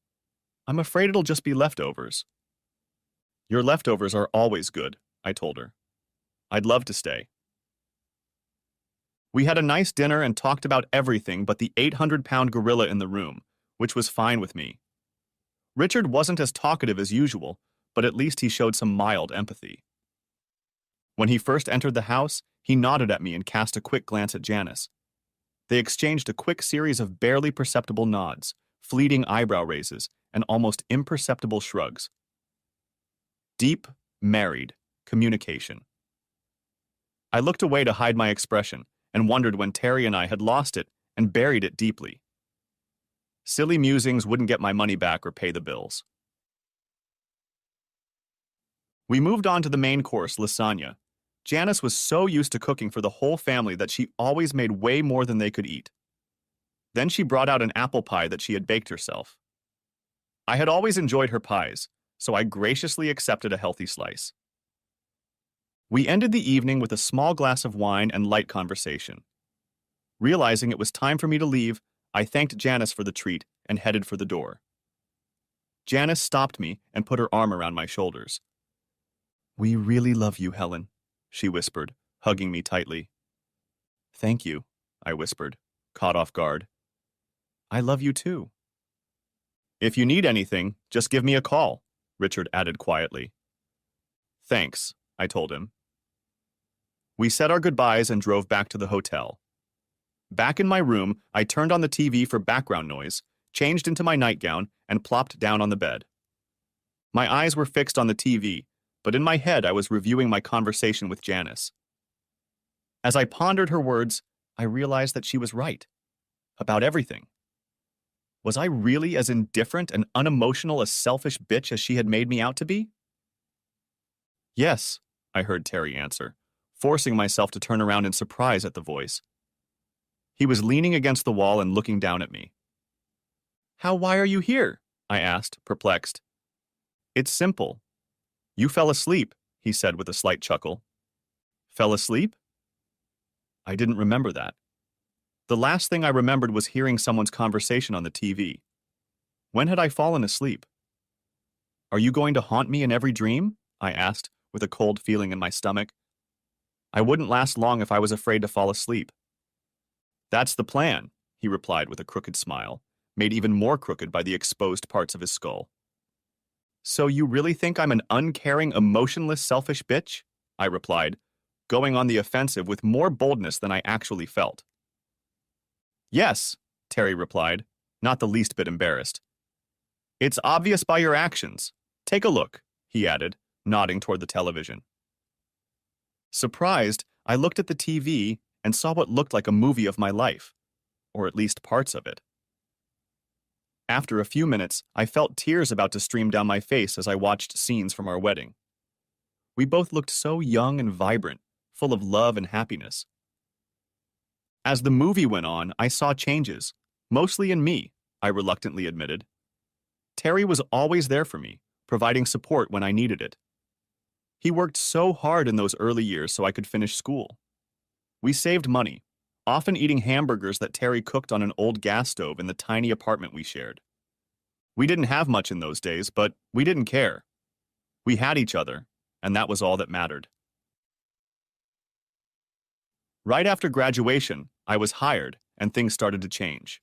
I'm afraid it'll just be leftovers. Your leftovers are always good, I told her. I'd love to stay. We had a nice dinner and talked about everything but the 800-pound gorilla in the room, which was fine with me. Richard wasn't as talkative as usual, but at least he showed some mild empathy. When he first entered the house, he nodded at me and cast a quick glance at Janice. They exchanged a quick series of barely perceptible nods, fleeting eyebrow raises, and almost imperceptible shrugs. Deep, married communication. I looked away to hide my expression and wondered when Terry and I had lost it and buried it deeply. Silly musings wouldn't get my money back or pay the bills. We moved on to the main course, lasagna. Janice was so used to cooking for the whole family that she always made way more than they could eat. Then she brought out an apple pie that she had baked herself. I had always enjoyed her pies, so I graciously accepted a healthy slice. We ended the evening with a small glass of wine and light conversation. Realizing it was time for me to leave, I thanked Janice for the treat and headed for the door. Janice stopped me and put her arm around my shoulders. We really love you, Helen, she whispered, hugging me tightly. Thank you, I whispered, caught off guard. I love you too. If you need anything, just give me a call, Richard added quietly. Thanks, I told him. We said our goodbyes and drove back to the hotel. Back in my room, I turned on the TV for background noise, changed into my nightgown, and plopped down on the bed. My eyes were fixed on the TV, but in my head I was reviewing my conversation with Janice. As I pondered her words, I realized that she was right. About everything. Was I really as indifferent and unemotional a selfish bitch as she had made me out to be? Yes, I heard Terry answer, forcing myself to turn around in surprise at the voice. He was leaning against the wall and looking down at me. Why are you here? I asked, perplexed. It's simple. You fell asleep, he said with a slight chuckle. Fell asleep? I didn't remember that. The last thing I remembered was hearing someone's conversation on the TV. When had I fallen asleep? Are you going to haunt me in every dream? I asked, with a cold feeling in my stomach. I wouldn't last long if I was afraid to fall asleep. That's the plan, he replied with a crooked smile, made even more crooked by the exposed parts of his skull. So you really think I'm an uncaring, emotionless, selfish bitch? I replied, going on the offensive with more boldness than I actually felt. Yes, Terry replied, not the least bit embarrassed. It's obvious by your actions. Take a look, he added, nodding toward the television. Surprised, I looked at the TV and saw what looked like a movie of my life, or at least parts of it. After a few minutes, I felt tears about to stream down my face as I watched scenes from our wedding. We both looked so young and vibrant, full of love and happiness. As the movie went on, I saw changes, mostly in me, I reluctantly admitted. Terry was always there for me, providing support when I needed it. He worked so hard in those early years so I could finish school. We saved money, often eating hamburgers that Terry cooked on an old gas stove in the tiny apartment we shared. We didn't have much in those days, but we didn't care. We had each other, and that was all that mattered. Right after graduation, I was hired, and things started to change.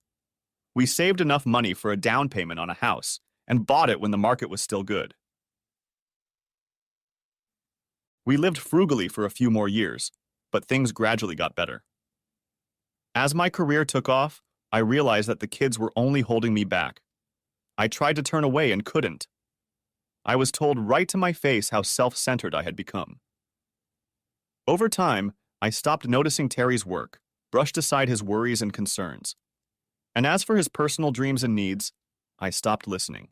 We saved enough money for a down payment on a house, and bought it when the market was still good. We lived frugally for a few more years, but things gradually got better. As my career took off, I realized that the kids were only holding me back. I tried to turn away and couldn't. I was told right to my face how self-centered I had become. Over time, I stopped noticing Terry's work, brushed aside his worries and concerns. And as for his personal dreams and needs, I stopped listening.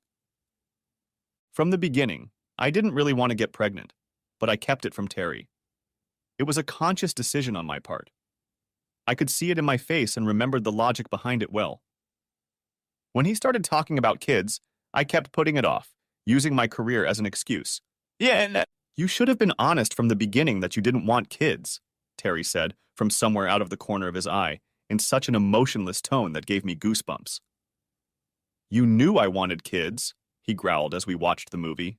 From the beginning, I didn't really want to get pregnant, but I kept it from Terry. It was a conscious decision on my part. I could see it in my face and remembered the logic behind it well. When he started talking about kids, I kept putting it off, using my career as an excuse. You should have been honest from the beginning that you didn't want kids, Terry said from somewhere out of the corner of his eye, in such an emotionless tone that gave me goosebumps. You knew I wanted kids, he growled as we watched the movie.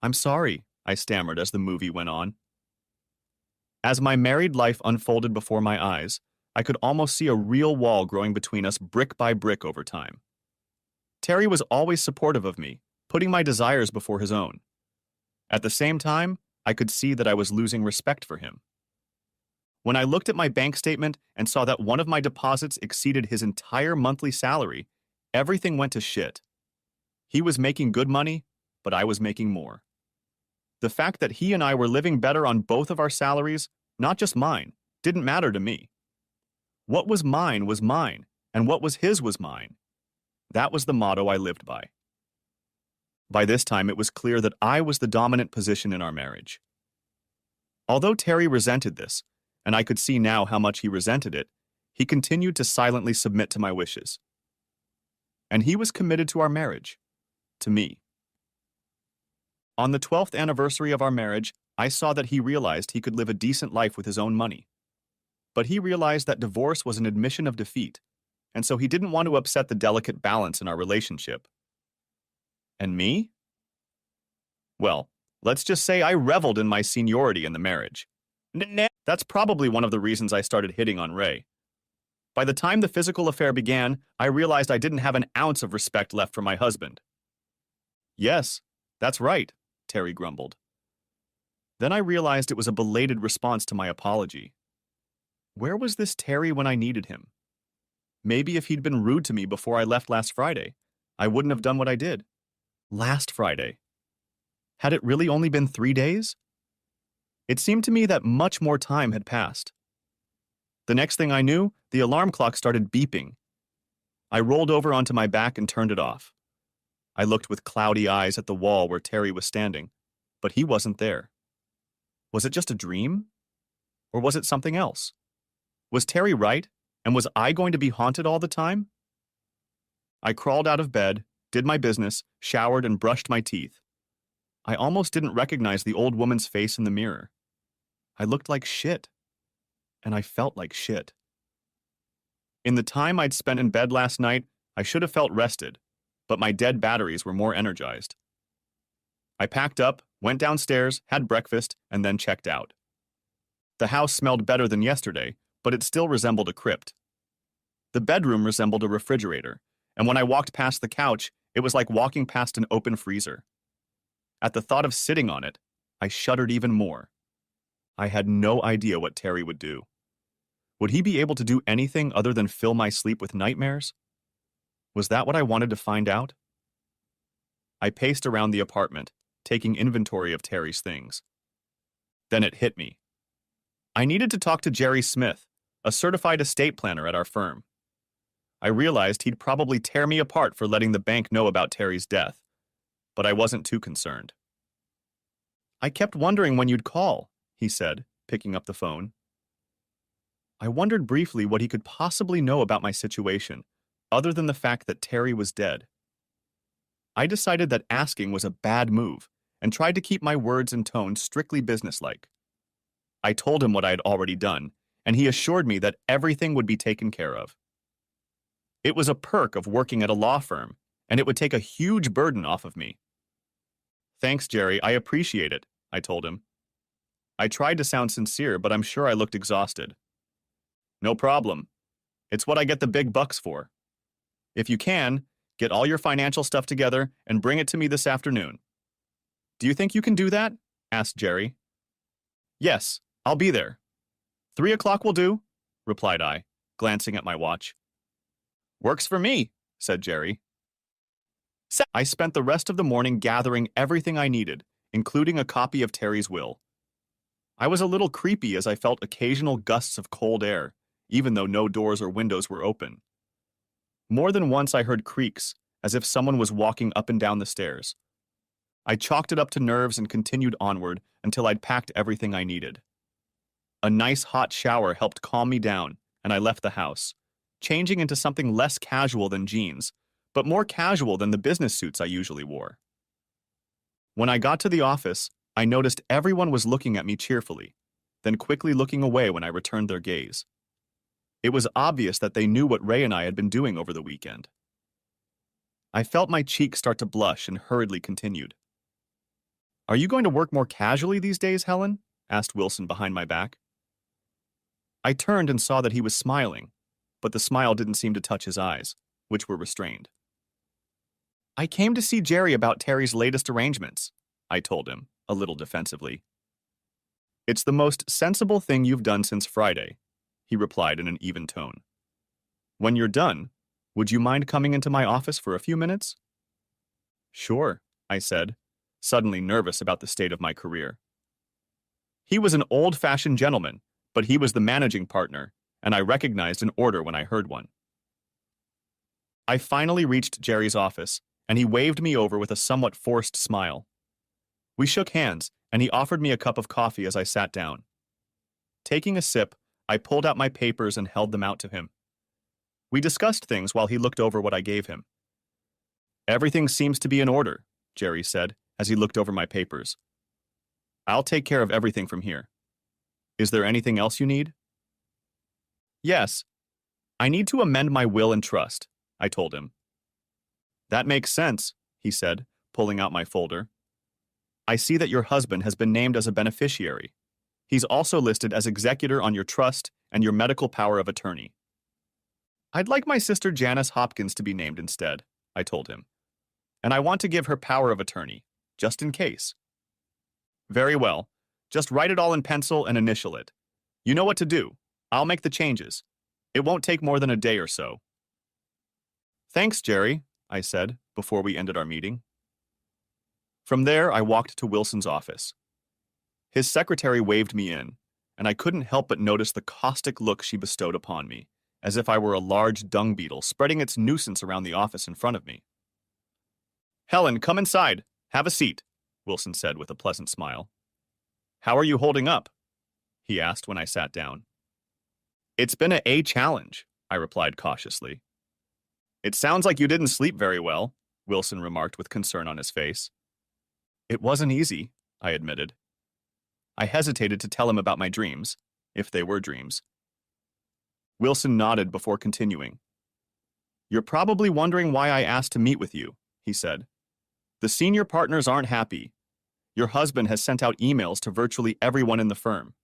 I'm sorry, I stammered as the movie went on. As my married life unfolded before my eyes, I could almost see a real wall growing between us brick by brick over time. Terry was always supportive of me, putting my desires before his own. At the same time, I could see that I was losing respect for him. When I looked at my bank statement and saw that one of my deposits exceeded his entire monthly salary, everything went to shit. He was making good money, but I was making more. The fact that he and I were living better on both of our salaries, not just mine, didn't matter to me. What was mine, and what was his was mine. That was the motto I lived by. By this time, it was clear that I was the dominant position in our marriage. Although Terry resented this, and I could see now how much he resented it, he continued to silently submit to my wishes. And he was committed to our marriage, to me. On the 12th anniversary of our marriage, I saw that he realized he could live a decent life with his own money. But he realized that divorce was an admission of defeat, and so he didn't want to upset the delicate balance in our relationship. And me? Well, let's just say I reveled in my seniority in the marriage. That's probably one of the reasons I started hitting on Ray. By the time the physical affair began, I realized I didn't have an ounce of respect left for my husband. Yes, that's right, Terry grumbled. Then I realized it was a belated response to my apology. Where was this Terry when I needed him? Maybe if he'd been rude to me before I left last Friday, I wouldn't have done what I did. Last Friday. Had it really only been 3 days? It seemed to me that much more time had passed. The next thing I knew, the alarm clock started beeping. I rolled over onto my back and turned it off. I looked with cloudy eyes at the wall where Terry was standing, but he wasn't there. Was it just a dream? Or was it something else? Was Terry right, and was I going to be haunted all the time? I crawled out of bed, did my business, showered, and brushed my teeth. I almost didn't recognize the old woman's face in the mirror. I looked like shit. And I felt like shit. In the time I'd spent in bed last night, I should have felt rested, but my dead batteries were more energized. I packed up, went downstairs, had breakfast, and then checked out. The house smelled better than yesterday, but it still resembled a crypt. The bedroom resembled a refrigerator, and when I walked past the couch, it was like walking past an open freezer. At the thought of sitting on it, I shuddered even more. I had no idea what Terry would do. Would he be able to do anything other than fill my sleep with nightmares? Was that what I wanted to find out? I paced around the apartment, taking inventory of Terry's things. Then it hit me. I needed to talk to Jerry Smith, a certified estate planner at our firm. I realized he'd probably tear me apart for letting the bank know about Terry's death, but I wasn't too concerned. I kept wondering when you'd call, he said, picking up the phone. I wondered briefly what he could possibly know about my situation, other than the fact that Terry was dead. I decided that asking was a bad move, and tried to keep my words and tone strictly businesslike. I told him what I had already done, and he assured me that everything would be taken care of. It was a perk of working at a law firm, and it would take a huge burden off of me. Thanks, Jerry, I appreciate it, I told him. I tried to sound sincere, but I'm sure I looked exhausted. No problem. It's what I get the big bucks for. If you can, get all your financial stuff together and bring it to me this afternoon. Do you think you can do that? Asked Jerry. Yes, I'll be there. 3 o'clock will do, replied I, glancing at my watch. Works for me, said Jerry. I spent the rest of the morning gathering everything I needed, including a copy of Terry's will. I was a little creepy as I felt occasional gusts of cold air, even though no doors or windows were open. More than once I heard creaks, as if someone was walking up and down the stairs. I chalked it up to nerves and continued onward until I'd packed everything I needed. A nice hot shower helped calm me down, and I left the house, changing into something less casual than jeans, but more casual than the business suits I usually wore. When I got to the office, I noticed everyone was looking at me cheerfully, then quickly looking away when I returned their gaze. It was obvious that they knew what Ray and I had been doing over the weekend. I felt my cheeks start to blush and hurriedly continued. Are you going to work more casually these days, Helen? Asked Wilson behind my back. I turned and saw that he was smiling, but the smile didn't seem to touch his eyes, which were restrained. I came to see Jerry about Terry's latest arrangements, I told him, a little defensively. It's the most sensible thing you've done since Friday, he replied in an even tone. When you're done, would you mind coming into my office for a few minutes? Sure, I said, suddenly nervous about the state of my career. He was an old-fashioned gentleman, but he was the managing partner, and I recognized an order when I heard one. I finally reached Jerry's office, and he waved me over with a somewhat forced smile. We shook hands, and he offered me a cup of coffee as I sat down. Taking a sip, I pulled out my papers and held them out to him. We discussed things while he looked over what I gave him. Everything seems to be in order, Jerry said, as he looked over my papers. I'll take care of everything from here. Is there anything else you need? Yes. I need to amend my will and trust, I told him. That makes sense, he said, pulling out my folder. I see that your husband has been named as a beneficiary. He's also listed as executor on your trust and your medical power of attorney. I'd like my sister Janice Hopkins to be named instead, I told him. And I want to give her power of attorney, just in case. Very well. Just write it all in pencil and initial it. You know what to do. I'll make the changes. It won't take more than a day or so. Thanks, Jerry, I said, before we ended our meeting. From there, I walked to Wilson's office. His secretary waved me in, and I couldn't help but notice the caustic look she bestowed upon me, as if I were a large dung beetle spreading its nuisance around the office in front of me. "Helen, come inside. Have a seat," Wilson said with a pleasant smile. "How are you holding up?" he asked when I sat down. "It's been a challenge," I replied cautiously. "It sounds like you didn't sleep very well," Wilson remarked with concern on his face. "It wasn't easy," I admitted. I hesitated to tell him about my dreams, if they were dreams. Wilson nodded before continuing. "You're probably wondering why I asked to meet with you," he said. "The senior partners aren't happy. Your husband has sent out emails to virtually everyone in the firm.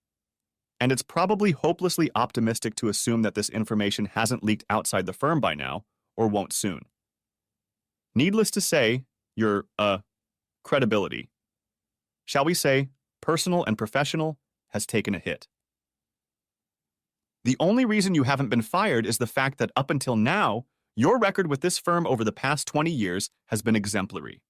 And it's probably hopelessly optimistic to assume that this information hasn't leaked outside the firm by now, or won't soon. Needless to say, your, credibility, shall we say, personal and professional, has taken a hit. The only reason you haven't been fired is the fact that up until now, your record with this firm over the past 20 years has been exemplary."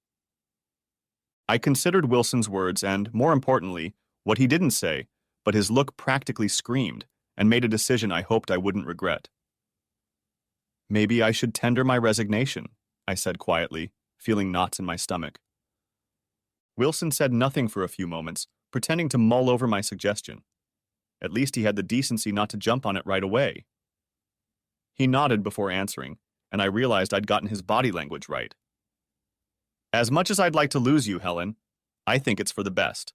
I considered Wilson's words and, more importantly, what he didn't say, but his look practically screamed, and made a decision I hoped I wouldn't regret. "Maybe I should tender my resignation," I said quietly, feeling knots in my stomach. Wilson said nothing for a few moments, pretending to mull over my suggestion. At least he had the decency not to jump on it right away. He nodded before answering, and I realized I'd gotten his body language right. "As much as I'd like to lose you, Helen, I think it's for the best.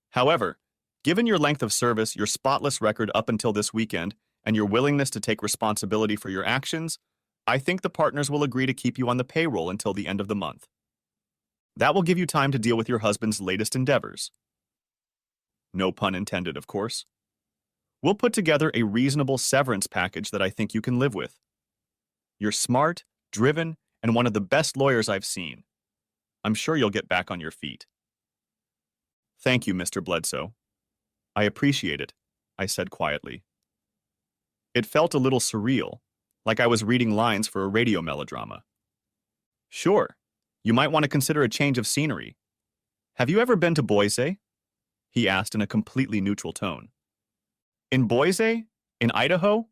However, given your length of service, your spotless record up until this weekend, and your willingness to take responsibility for your actions, I think the partners will agree to keep you on the payroll until the end of the month. That will give you time to deal with your husband's latest endeavors." No pun intended, of course. "We'll put together a reasonable severance package that I think you can live with. You're smart, driven, and one of the best lawyers I've seen. I'm sure you'll get back on your feet." "Thank you, Mr. Bledsoe. I appreciate it," I said quietly. It felt a little surreal, like I was reading lines for a radio melodrama. "Sure, you might want to consider a change of scenery. Have you ever been to Boise?" he asked in a completely neutral tone. "In Boise? In Idaho?"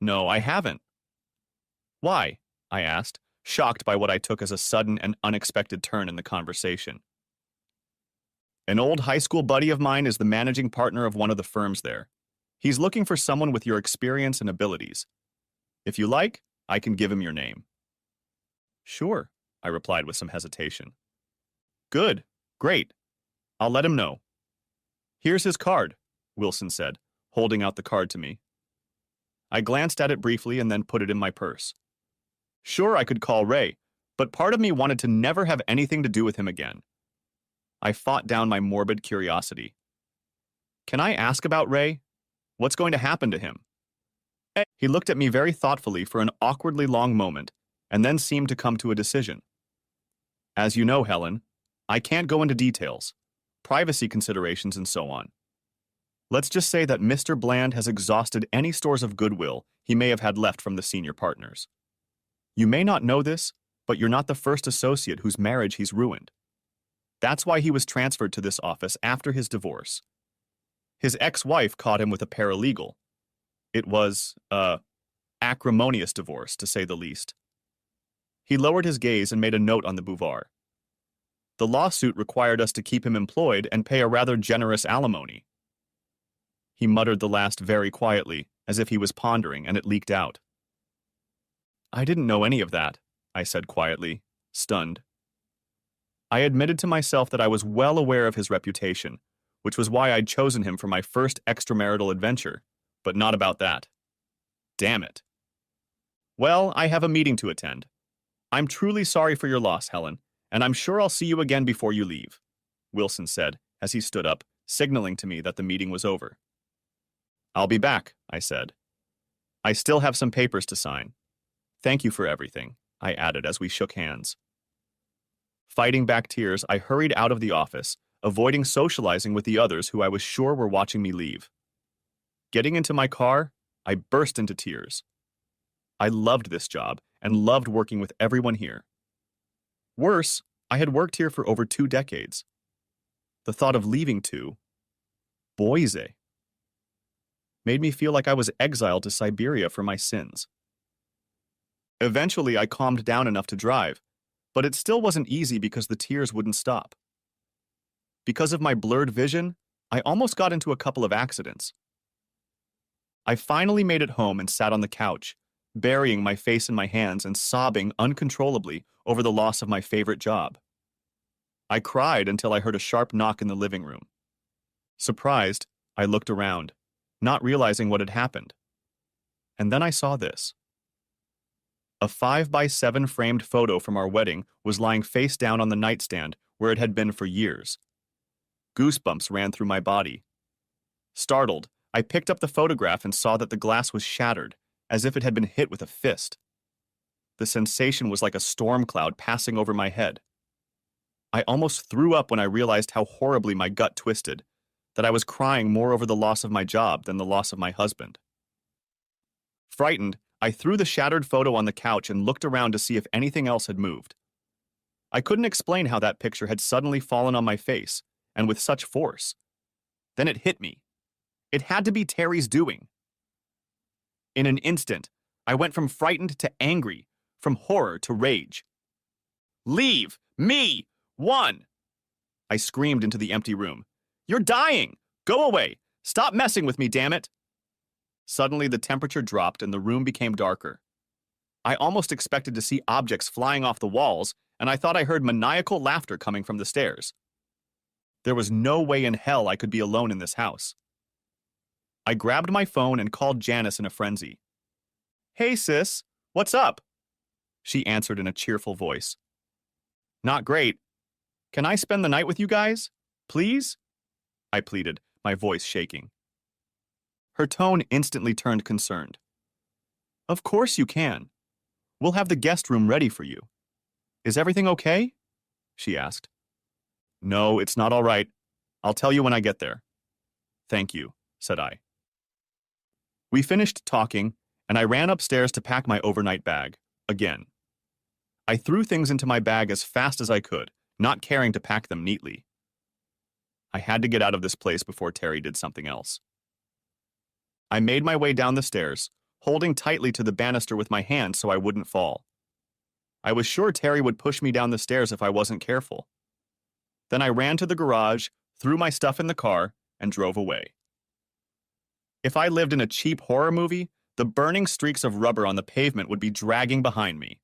"No, I haven't." "Why?" I asked, shocked by what I took as a sudden and unexpected turn in the conversation. "An old high school buddy of mine is the managing partner of one of the firms there. He's looking for someone with your experience and abilities. If you like, I can give him your name." "Sure," I replied with some hesitation. "Good. Great. I'll let him know." "Here's his card," Wilson said, holding out the card to me. I glanced at it briefly and then put it in my purse. Sure, I could call Ray, but part of me wanted to never have anything to do with him again. I fought down my morbid curiosity. "Can I ask about Ray? What's going to happen to him?" He looked at me very thoughtfully for an awkwardly long moment, and then seemed to come to a decision. "As you know, Helen, I can't go into details, privacy considerations and so on. Let's just say that Mr. Bland has exhausted any stores of goodwill he may have had left from the senior partners. You may not know this, but you're not the first associate whose marriage he's ruined. That's why he was transferred to this office after his divorce. His ex-wife caught him with a paralegal. It was, acrimonious divorce, to say the least." He lowered his gaze and made a note on the bouvoir. "The lawsuit required us to keep him employed and pay a rather generous alimony." He muttered the last very quietly, as if he was pondering, and it leaked out. "I didn't know any of that," I said quietly, stunned. I admitted to myself that I was well aware of his reputation, which was why I'd chosen him for my first extramarital adventure, but not about that. Damn it. "Well, I have a meeting to attend. I'm truly sorry for your loss, Helen, and I'm sure I'll see you again before you leave," Wilson said as he stood up, signaling to me that the meeting was over. "I'll be back," I said. "I still have some papers to sign. Thank you for everything," I added as we shook hands. Fighting back tears, I hurried out of the office, avoiding socializing with the others who I was sure were watching me leave. Getting into my car, I burst into tears. I loved this job and loved working with everyone here. Worse, I had worked here for over 2 decades. The thought of leaving too, Boise made me feel like I was exiled to Siberia for my sins. Eventually, I calmed down enough to drive, but it still wasn't easy because the tears wouldn't stop. Because of my blurred vision, I almost got into a couple of accidents. I finally made it home and sat on the couch, burying my face in my hands and sobbing uncontrollably over the loss of my favorite job. I cried until I heard a sharp knock in the living room. Surprised, I looked around, not realizing what had happened. And then I saw this. A 5x7 framed photo from our wedding was lying face down on the nightstand where it had been for years. Goosebumps ran through my body. Startled, I picked up the photograph and saw that the glass was shattered, as if it had been hit with a fist. The sensation was like a storm cloud passing over my head. I almost threw up when I realized how horribly my gut twisted, that I was crying more over the loss of my job than the loss of my husband. Frightened, I threw the shattered photo on the couch and looked around to see if anything else had moved. I couldn't explain how that picture had suddenly fallen on my face, and with such force. Then it hit me. It had to be Terry's doing. In an instant, I went from frightened to angry, from horror to rage. "Leave me! One!" I screamed into the empty room. "You're dying! Go away! Stop messing with me, damn it!" Suddenly, the temperature dropped and the room became darker. I almost expected to see objects flying off the walls, and I thought I heard maniacal laughter coming from the stairs. There was no way in hell I could be alone in this house. I grabbed my phone and called Janice in a frenzy. "Hey, sis, what's up?" She answered in a cheerful voice. "Not great. Can I spend the night with you guys? Please?" I pleaded, my voice shaking. Her tone instantly turned concerned. "Of course you can. We'll have the guest room ready for you. Is everything okay?" she asked. "No, it's not all right. I'll tell you when I get there." "Thank you," said I. We finished talking, and I ran upstairs to pack my overnight bag, again. I threw things into my bag as fast as I could, not caring to pack them neatly. I had to get out of this place before Terry did something else. I made my way down the stairs, holding tightly to the banister with my hand so I wouldn't fall. I was sure Terry would push me down the stairs if I wasn't careful. Then I ran to the garage, threw my stuff in the car, and drove away. If I lived in a cheap horror movie, the burning streaks of rubber on the pavement would be dragging behind me.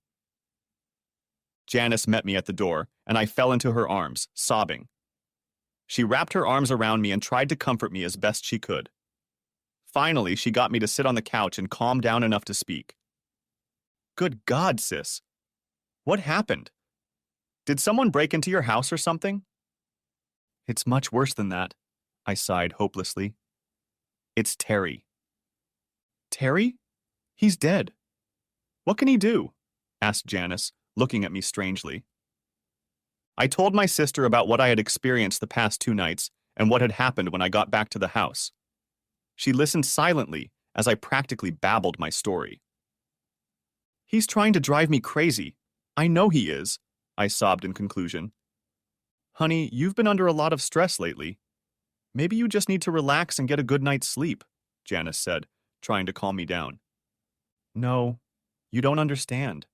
Janice met me at the door, and I fell into her arms, sobbing. She wrapped her arms around me and tried to comfort me as best she could. Finally, she got me to sit on the couch and calm down enough to speak. "Good God, sis. What happened? Did someone break into your house or something?" "It's much worse than that," I sighed hopelessly. "It's Terry." "Terry? He's dead. What can he do?" asked Janice, looking at me strangely. I told my sister about what I had experienced the past 2 nights and what had happened when I got back to the house. She listened silently as I practically babbled my story. "He's trying to drive me crazy. I know he is," I sobbed in conclusion. "Honey, you've been under a lot of stress lately. Maybe you just need to relax and get a good night's sleep," Janice said, trying to calm me down. "No, you don't understand.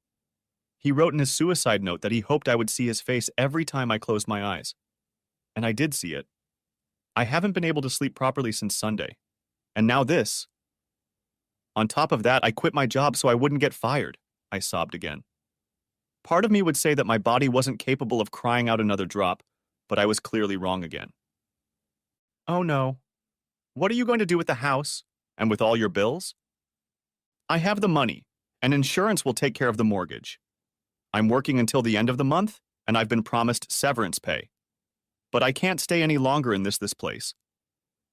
He wrote in his suicide note that he hoped I would see his face every time I closed my eyes. And I did see it. I haven't been able to sleep properly since Sunday. And now this. On top of that, I quit my job so I wouldn't get fired," I sobbed again. Part of me would say that my body wasn't capable of crying out another drop, but I was clearly wrong again. "Oh no. What are you going to do with the house? And with all your bills?" "I have the money, and insurance will take care of the mortgage. I'm working until the end of the month, and I've been promised severance pay. But I can't stay any longer in this place.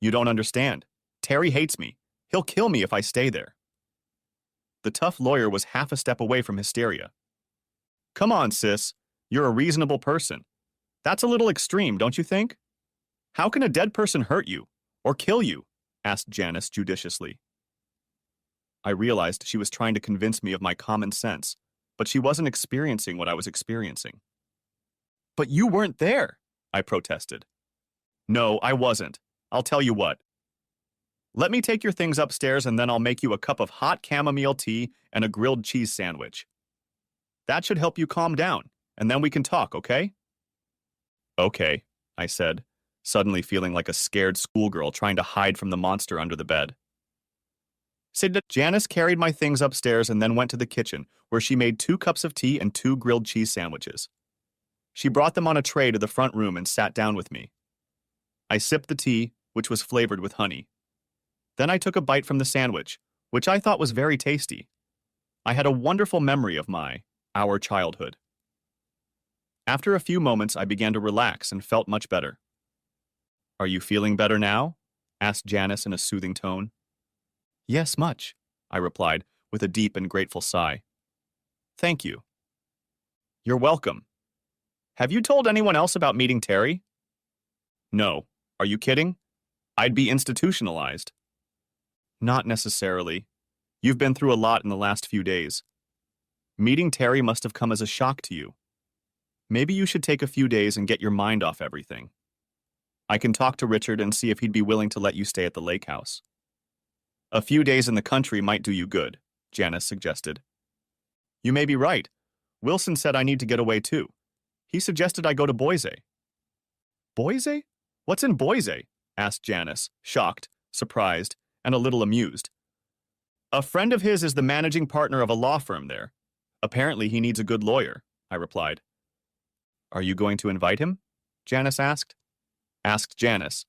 You don't understand. Terry hates me. He'll kill me if I stay there." The tough lawyer was half a step away from hysteria. "Come on, sis. You're a reasonable person. That's a little extreme, don't you think? How can a dead person hurt you or kill you?" asked Janice judiciously. I realized she was trying to convince me of my common sense, but she wasn't experiencing what I was experiencing. "But you weren't there," I protested. "No, I wasn't. I'll tell you what. Let me take your things upstairs and then I'll make you a cup of hot chamomile tea and a grilled cheese sandwich. That should help you calm down, and then we can talk, okay? Okay, I said, suddenly feeling like a scared schoolgirl trying to hide from the monster under the bed. Janice carried my things upstairs and then went to the kitchen, where she made 2 cups of tea and 2 grilled cheese sandwiches. She brought them on a tray to the front room and sat down with me. I sipped the tea, which was flavored with honey. Then I took a bite from the sandwich, which I thought was very tasty. I had a wonderful memory of our childhood. After a few moments, I began to relax and felt much better. Are you feeling better now? Asked Janice in a soothing tone. Yes, much, I replied with a deep and grateful sigh. Thank you. You're welcome. Have you told anyone else about meeting Terry? No. Are you kidding? I'd be institutionalized. Not necessarily. You've been through a lot in the last few days. Meeting Terry must have come as a shock to you. Maybe you should take a few days and get your mind off everything. I can talk to Richard and see if he'd be willing to let you stay at the lake house. A few days in the country might do you good, Janice suggested. You may be right. Wilson said I need to get away too. He suggested I go to Boise. Boise? What's in Boise? Asked Janice, shocked, surprised, and a little amused. A friend of his is the managing partner of a law firm there. Apparently he needs a good lawyer, I replied. Are you going to invite him? Janice asked. Asked Janice.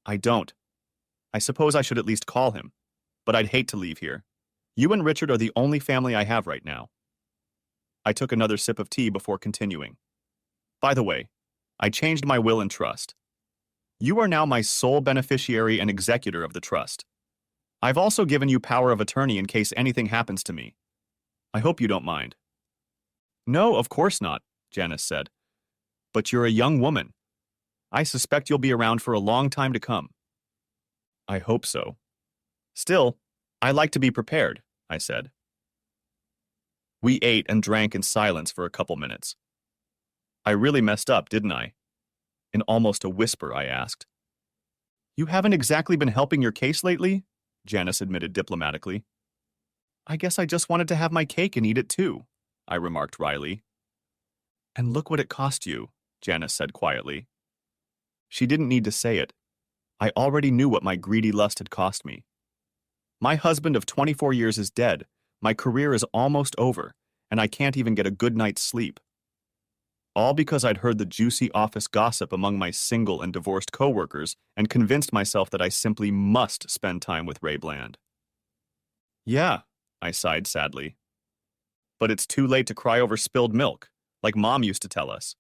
I don't. I suppose I should at least call him, but I'd hate to leave here. You and Richard are the only family I have right now. I took another sip of tea before continuing. By the way, I changed my will and trust. You are now my sole beneficiary and executor of the trust. I've also given you power of attorney in case anything happens to me. I hope you don't mind. No, of course not, Janice said. But you're a young woman. I suspect you'll be around for a long time to come. I hope so. Still, I like to be prepared, I said. We ate and drank in silence for a couple minutes. I really messed up, didn't I? In almost a whisper, I asked. You haven't exactly been helping your case lately? Janice admitted diplomatically. I guess I just wanted to have my cake and eat it too, I remarked wryly. And look what it cost you, Janice said quietly. She didn't need to say it. I already knew what my greedy lust had cost me. My husband of 24 years is dead, my career is almost over, and I can't even get a good night's sleep. All because I'd heard the juicy office gossip among my single and divorced coworkers and convinced myself that I simply must spend time with Ray Bland. Yeah, I sighed sadly. But it's too late to cry over spilled milk, like Mom used to tell us.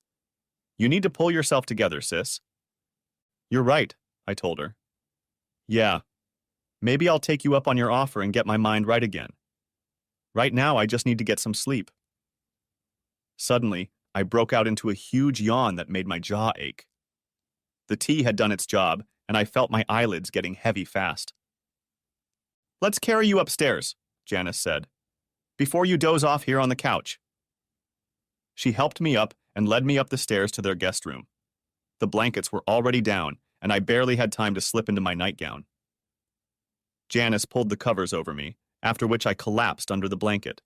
You need to pull yourself together, sis. You're right, I told her. Yeah, maybe I'll take you up on your offer and get my mind right again. Right now, I just need to get some sleep. Suddenly, I broke out into a huge yawn that made my jaw ache. The tea had done its job, and I felt my eyelids getting heavy fast. Let's carry you upstairs, Janice said, before you doze off here on the couch. She helped me up and led me up the stairs to their guest room. The blankets were already down, and I barely had time to slip into my nightgown. Janice pulled the covers over me, after which I collapsed under the blanket.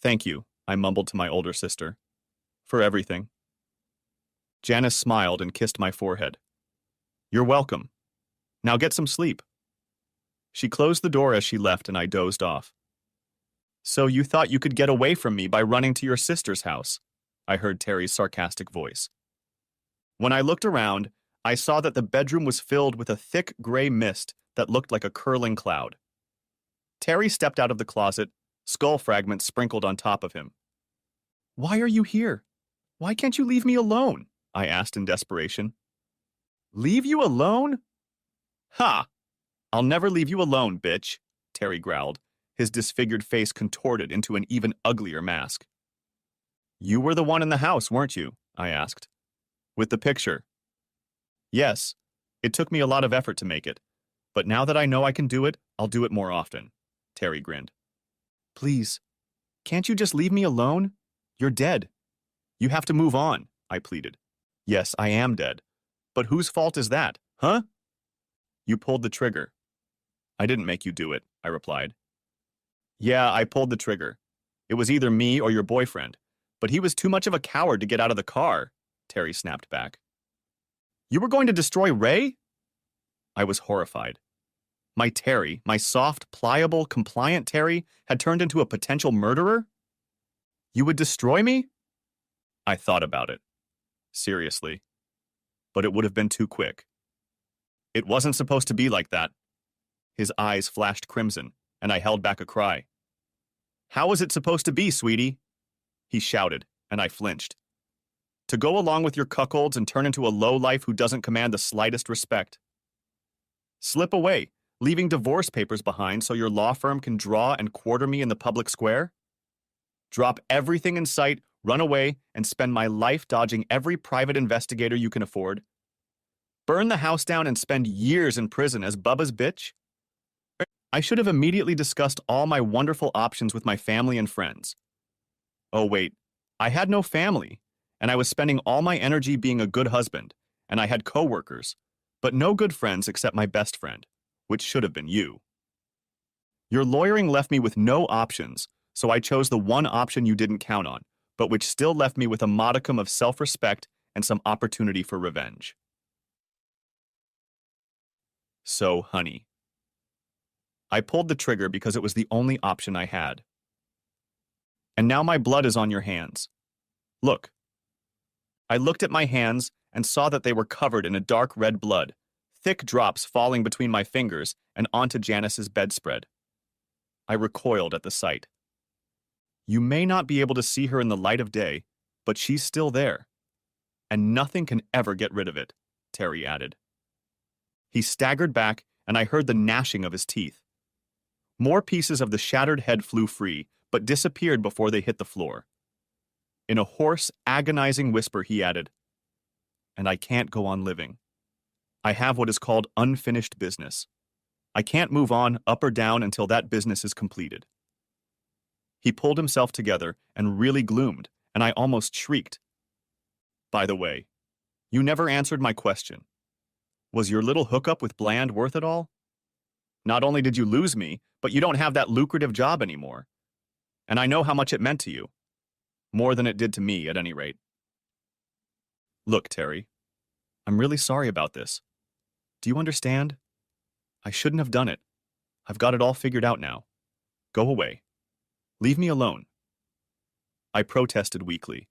Thank you, I mumbled to my older sister. For everything. Janice smiled and kissed my forehead. You're welcome. Now get some sleep. She closed the door as she left and I dozed off. So you thought you could get away from me by running to your sister's house? I heard Terry's sarcastic voice. When I looked around, I saw that the bedroom was filled with a thick gray mist that looked like a curling cloud. Terry stepped out of the closet, skull fragments sprinkled on top of him. Why are you here? Why can't you leave me alone? I asked in desperation. Leave you alone? Ha! I'll never leave you alone, bitch, Terry growled, his disfigured face contorted into an even uglier mask. You were the one in the house, weren't you? I asked. With the picture. Yes, it took me a lot of effort to make it, but now that I know I can do it, I'll do it more often, Terry grinned. Please, can't you just leave me alone? You're dead. You have to move on, I pleaded. Yes, I am dead, But whose fault is that, huh? You pulled the trigger. I didn't make you do it, I replied. Yeah, I pulled the trigger. It was either me or your boyfriend, but he was too much of a coward to get out of the car, Terry snapped back. You were going to destroy Ray? I was horrified. My Terry, my soft, pliable, compliant Terry, had turned into a potential murderer? You would destroy me? I thought about it. Seriously. But it would have been too quick. It wasn't supposed to be like that. His eyes flashed crimson, and I held back a cry. How was it supposed to be, sweetie? He shouted, and I flinched. To go along with your cuckolds and turn into a lowlife who doesn't command the slightest respect. Slip away, leaving divorce papers behind so your law firm can draw and quarter me in the public square? Drop everything in sight, run away, and spend my life dodging every private investigator you can afford? Burn the house down and spend years in prison as Bubba's bitch? I should have immediately discussed all my wonderful options with my family and friends. Oh wait, I had no family, and I was spending all my energy being a good husband, and I had coworkers, but no good friends except my best friend, which should have been you. Your lawyering left me with no options, so I chose the one option you didn't count on, but which still left me with a modicum of self-respect and some opportunity for revenge. So, honey. I pulled the trigger because it was the only option I had. And now my blood is on your hands. Look. I looked at my hands and saw that they were covered in a dark red blood, thick drops falling between my fingers and onto Janice's bedspread. I recoiled at the sight. You may not be able to see her in the light of day, but she's still there. And nothing can ever get rid of it, Terry added. He staggered back, and I heard the gnashing of his teeth. More pieces of the shattered head flew free, but disappeared before they hit the floor. In a hoarse, agonizing whisper, he added, And I can't go on living. I have what is called unfinished business. I can't move on, up or down, until that business is completed. He pulled himself together and really gloomed, and I almost shrieked. By the way, you never answered my question. Was your little hookup with Bland worth it all? Not only did you lose me, but you don't have that lucrative job anymore. And I know how much it meant to you. More than it did to me, at any rate. Look, Terry, I'm really sorry about this. Do you understand? I shouldn't have done it. I've got it all figured out now. Go away. Leave me alone. I protested weakly.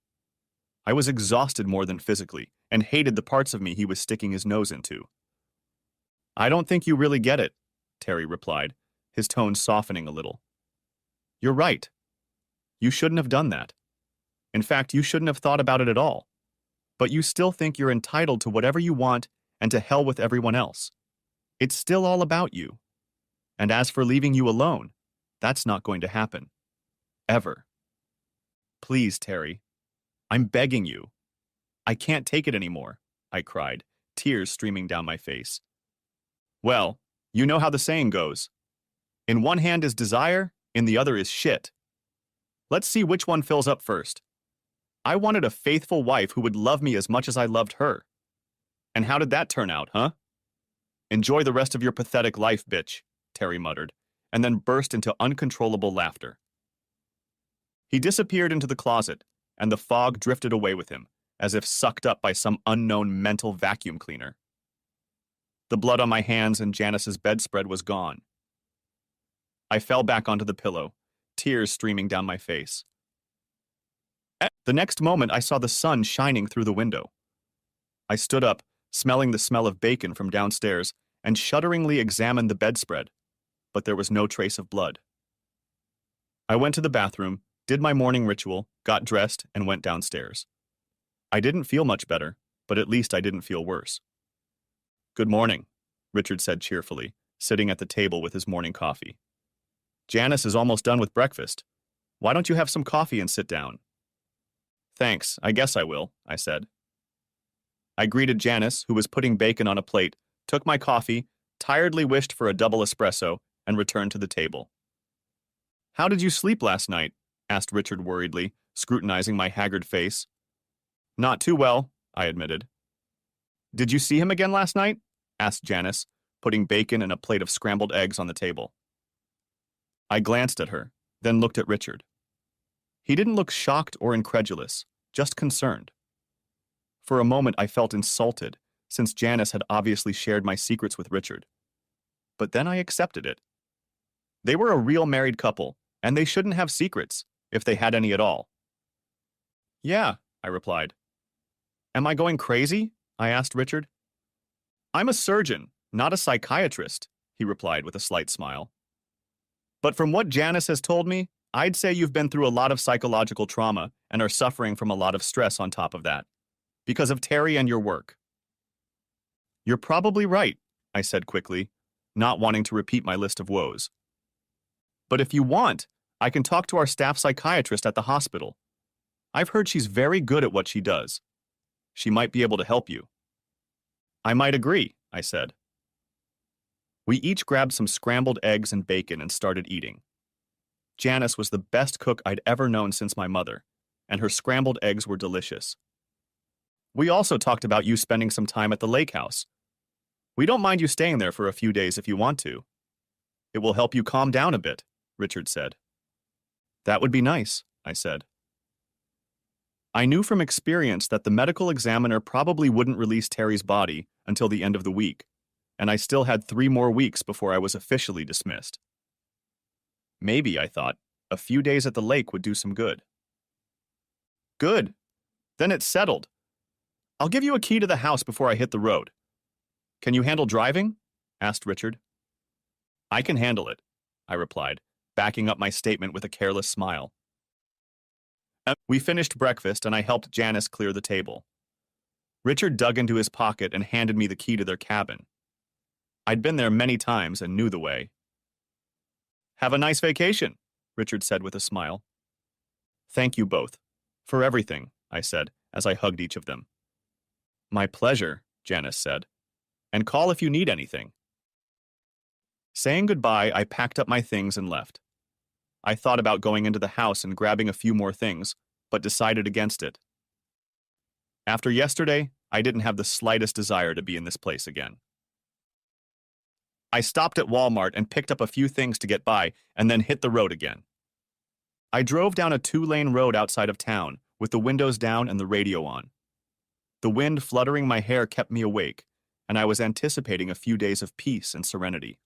I was exhausted more than physically, and hated the parts of me he was sticking his nose into. I don't think you really get it, Terry replied, his tone softening a little. You're right. You shouldn't have done that. In fact, you shouldn't have thought about it at all. But you still think you're entitled to whatever you want and to hell with everyone else. It's still all about you. And as for leaving you alone, that's not going to happen. Ever. Please, Terry. I'm begging you. I can't take it anymore, I cried, tears streaming down my face. Well, you know how the saying goes. In one hand is desire, in the other is shit. Let's see which one fills up first. I wanted a faithful wife who would love me as much as I loved her. And how did that turn out, huh? Enjoy the rest of your pathetic life, bitch, Terry muttered, and then burst into uncontrollable laughter. He disappeared into the closet, and the fog drifted away with him, as if sucked up by some unknown mental vacuum cleaner. The blood on my hands and Janice's bedspread was gone. I fell back onto the pillow, tears streaming down my face. The next moment, I saw the sun shining through the window. I stood up, smelling the smell of bacon from downstairs, and shudderingly examined the bedspread, but there was no trace of blood. I went to the bathroom, did my morning ritual, got dressed, and went downstairs. I didn't feel much better, but at least I didn't feel worse. Good morning, Richard said cheerfully, sitting at the table with his morning coffee. Janice is almost done with breakfast. Why don't you have some coffee and sit down? Thanks, I guess I will, I said. I greeted Janice, who was putting bacon on a plate, took my coffee, tiredly wished for a double espresso, and returned to the table. How did you sleep last night? Asked Richard worriedly, scrutinizing my haggard face. Not too well, I admitted. Did you see him again last night? Asked Janice, putting bacon and a plate of scrambled eggs on the table. I glanced at her, then looked at Richard. He didn't look shocked or incredulous, just concerned. For a moment I felt insulted, since Janice had obviously shared my secrets with Richard. But then I accepted it. They were a real married couple, and they shouldn't have secrets, if they had any at all. Yeah, I replied. Am I going crazy? I asked Richard. I'm a surgeon, not a psychiatrist, he replied with a slight smile. But from what Janice has told me, I'd say you've been through a lot of psychological trauma and are suffering from a lot of stress on top of that, because of Terry and your work. You're probably right, I said quickly, not wanting to repeat my list of woes. But if you want, I can talk to our staff psychiatrist at the hospital. I've heard she's very good at what she does. She might be able to help you. I might agree, I said. We each grabbed some scrambled eggs and bacon and started eating. Janice was the best cook I'd ever known since my mother, and her scrambled eggs were delicious. We also talked about you spending some time at the lake house. We don't mind you staying there for a few days if you want to. It will help you calm down a bit, Richard said. That would be nice, I said. I knew from experience that the medical examiner probably wouldn't release Terry's body until the end of the week, and I still had 3 more weeks before I was officially dismissed. Maybe, I thought, a few days at the lake would do some good. Good. Then it's settled. I'll give you a key to the house before I hit the road. Can you handle driving? Asked Richard. I can handle it, I replied, backing up my statement with a careless smile. We finished breakfast and I helped Janice clear the table. Richard dug into his pocket and handed me the key to their cabin. I'd been there many times and knew the way. Have a nice vacation, Richard said with a smile. Thank you both. For everything, I said, as I hugged each of them. My pleasure, Janice said. And call if you need anything. Saying goodbye, I packed up my things and left. I thought about going into the house and grabbing a few more things, but decided against it. After yesterday, I didn't have the slightest desire to be in this place again. I stopped at Walmart and picked up a few things to get by and then hit the road again. I drove down a 2-lane road outside of town, with the windows down and the radio on. The wind fluttering my hair kept me awake, and I was anticipating a few days of peace and serenity.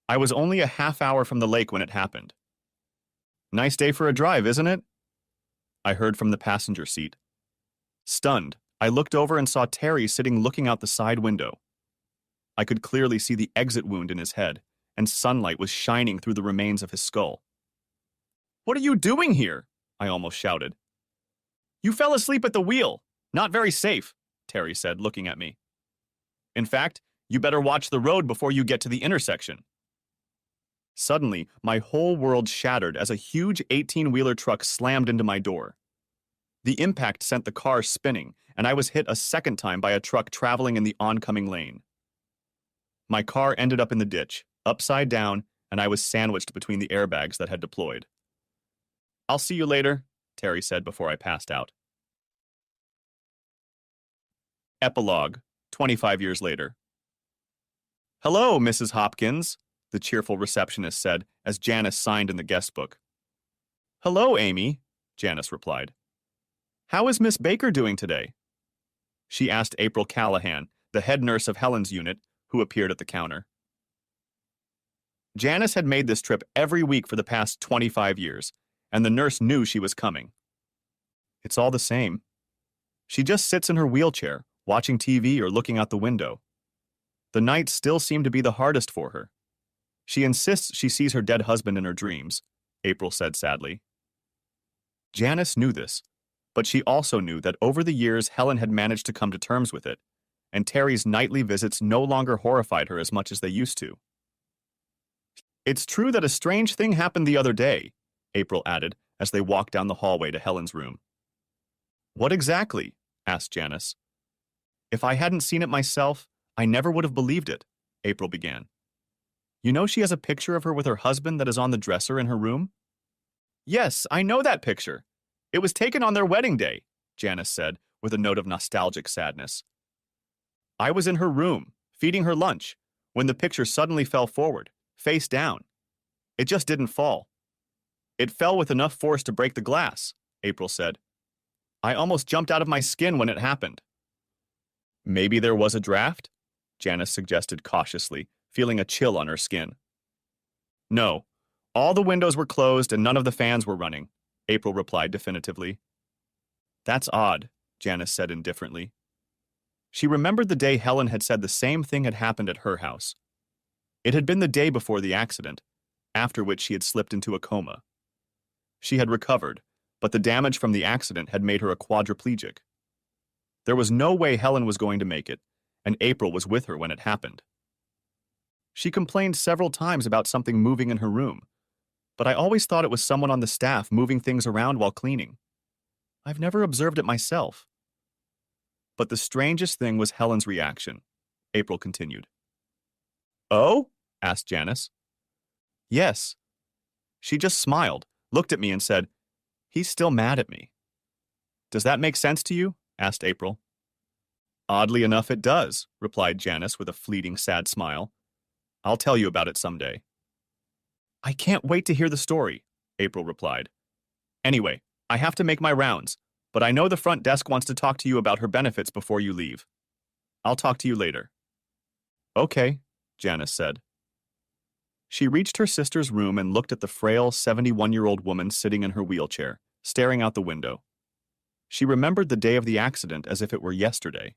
I was only a half hour from the lake when it happened. Nice day for a drive, isn't it? I heard from the passenger seat. Stunned, I looked over and saw Terry sitting looking out the side window. I could clearly see the exit wound in his head, and sunlight was shining through the remains of his skull. What are you doing here? I almost shouted. You fell asleep at the wheel. Not very safe, Terry said, looking at me. In fact, you better watch the road before you get to the intersection. Suddenly, my whole world shattered as a huge 18-wheeler truck slammed into my door. The impact sent the car spinning, and I was hit a second time by a truck traveling in the oncoming lane. My car ended up in the ditch, upside down, and I was sandwiched between the airbags that had deployed. I'll see you later, Terry said before I passed out. Epilogue, 25 years later. Hello, Mrs. Hopkins, the cheerful receptionist said as Janice signed in the guest book. Hello, Amy, Janice replied. How is Miss Baker doing today? She asked April Callahan, the head nurse of Helen's unit, who appeared at the counter. Janice had made this trip every week for the past 25 years, and the nurse knew she was coming. It's all the same. She just sits in her wheelchair, watching TV or looking out the window. The nights still seem to be the hardest for her. She insists she sees her dead husband in her dreams, April said sadly. Janice knew this, but she also knew that over the years Helen had managed to come to terms with it, and Terry's nightly visits no longer horrified her as much as they used to. It's true that a strange thing happened the other day, April added as they walked down the hallway to Helen's room. What exactly? Asked Janice. If I hadn't seen it myself, I never would have believed it, April began. You know she has a picture of her with her husband that is on the dresser in her room? Yes, I know that picture. It was taken on their wedding day, Janice said, with a note of nostalgic sadness. I was in her room, feeding her lunch, when the picture suddenly fell forward, face down. It just didn't fall. It fell with enough force to break the glass, April said. I almost jumped out of my skin when it happened. Maybe there was a draft? Janice suggested cautiously, feeling a chill on her skin. No, all the windows were closed and none of the fans were running, April replied definitively. That's odd, Janice said indifferently. She remembered the day Helen had said the same thing had happened at her house. It had been the day before the accident, after which she had slipped into a coma. She had recovered, but the damage from the accident had made her a quadriplegic. There was no way Helen was going to make it, and April was with her when it happened. She complained several times about something moving in her room, but I always thought it was someone on the staff moving things around while cleaning. I've never observed it myself. But the strangest thing was Helen's reaction, April continued. Oh? Asked Janice. Yes. She just smiled, looked at me and said, He's still mad at me. Does that make sense to you? Asked April. Oddly enough, it does, replied Janice with a fleeting sad smile. I'll tell you about it someday. I can't wait to hear the story, April replied. Anyway, I have to make my rounds, but I know the front desk wants to talk to you about her benefits before you leave. I'll talk to you later. Okay, Janice said. She reached her sister's room and looked at the frail 71-year-old woman sitting in her wheelchair, staring out the window. She remembered the day of the accident as if it were yesterday.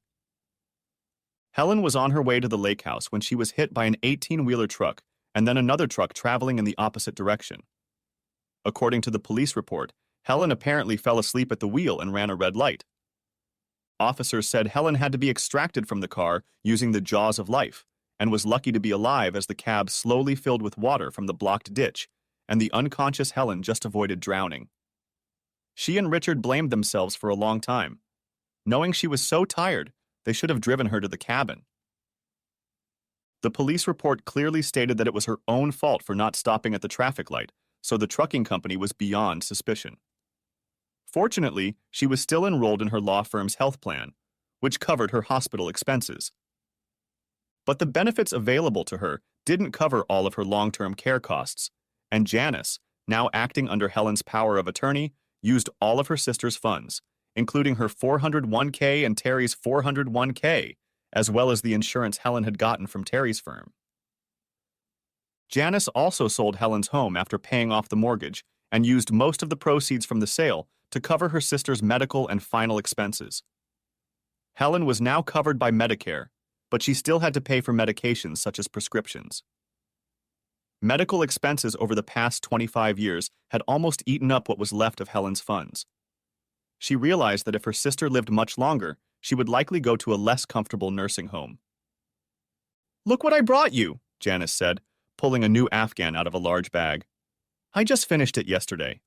Helen was on her way to the lake house when she was hit by an 18-wheeler truck and then another truck traveling in the opposite direction. According to the police report, Helen apparently fell asleep at the wheel and ran a red light. Officers said Helen had to be extracted from the car using the jaws of life and was lucky to be alive as the cab slowly filled with water from the blocked ditch, and the unconscious Helen just avoided drowning. She and Richard blamed themselves for a long time. Knowing she was so tired, they should have driven her to the cabin. The police report clearly stated that it was her own fault for not stopping at the traffic light, so the trucking company was beyond suspicion. Fortunately, she was still enrolled in her law firm's health plan, which covered her hospital expenses. But the benefits available to her didn't cover all of her long-term care costs, and Janice, now acting under Helen's power of attorney, used all of her sister's funds, including her 401k and Terry's 401k, as well as the insurance Helen had gotten from Terry's firm. Janice also sold Helen's home after paying off the mortgage and used most of the proceeds from the sale to cover her sister's medical and final expenses. Helen was now covered by Medicare, but she still had to pay for medications such as prescriptions. Medical expenses over the past 25 years had almost eaten up what was left of Helen's funds. She realized that if her sister lived much longer, she would likely go to a less comfortable nursing home. Look what I brought you, Janice said, pulling a new Afghan out of a large bag. I just finished it yesterday.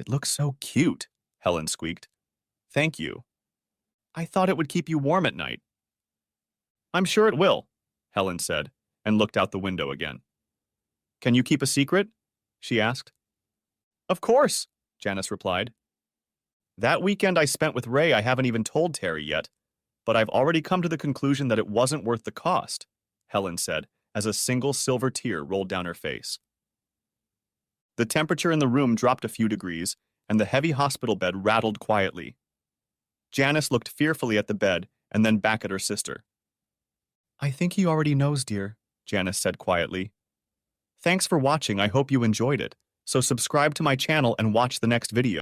It looks so cute, Helen squeaked. Thank you. I thought it would keep you warm at night. I'm sure it will, Helen said, and looked out the window again. Can you keep a secret? She asked. Of course, Janice replied. That weekend I spent with Ray I haven't even told Terry yet, but I've already come to the conclusion that it wasn't worth the cost, Helen said, as a single silver tear rolled down her face. The temperature in the room dropped a few degrees, and the heavy hospital bed rattled quietly. Janice looked fearfully at the bed and then back at her sister. I think he already knows, dear, Janice said quietly. Thanks for watching. I hope you enjoyed it. So subscribe to my channel and watch the next video.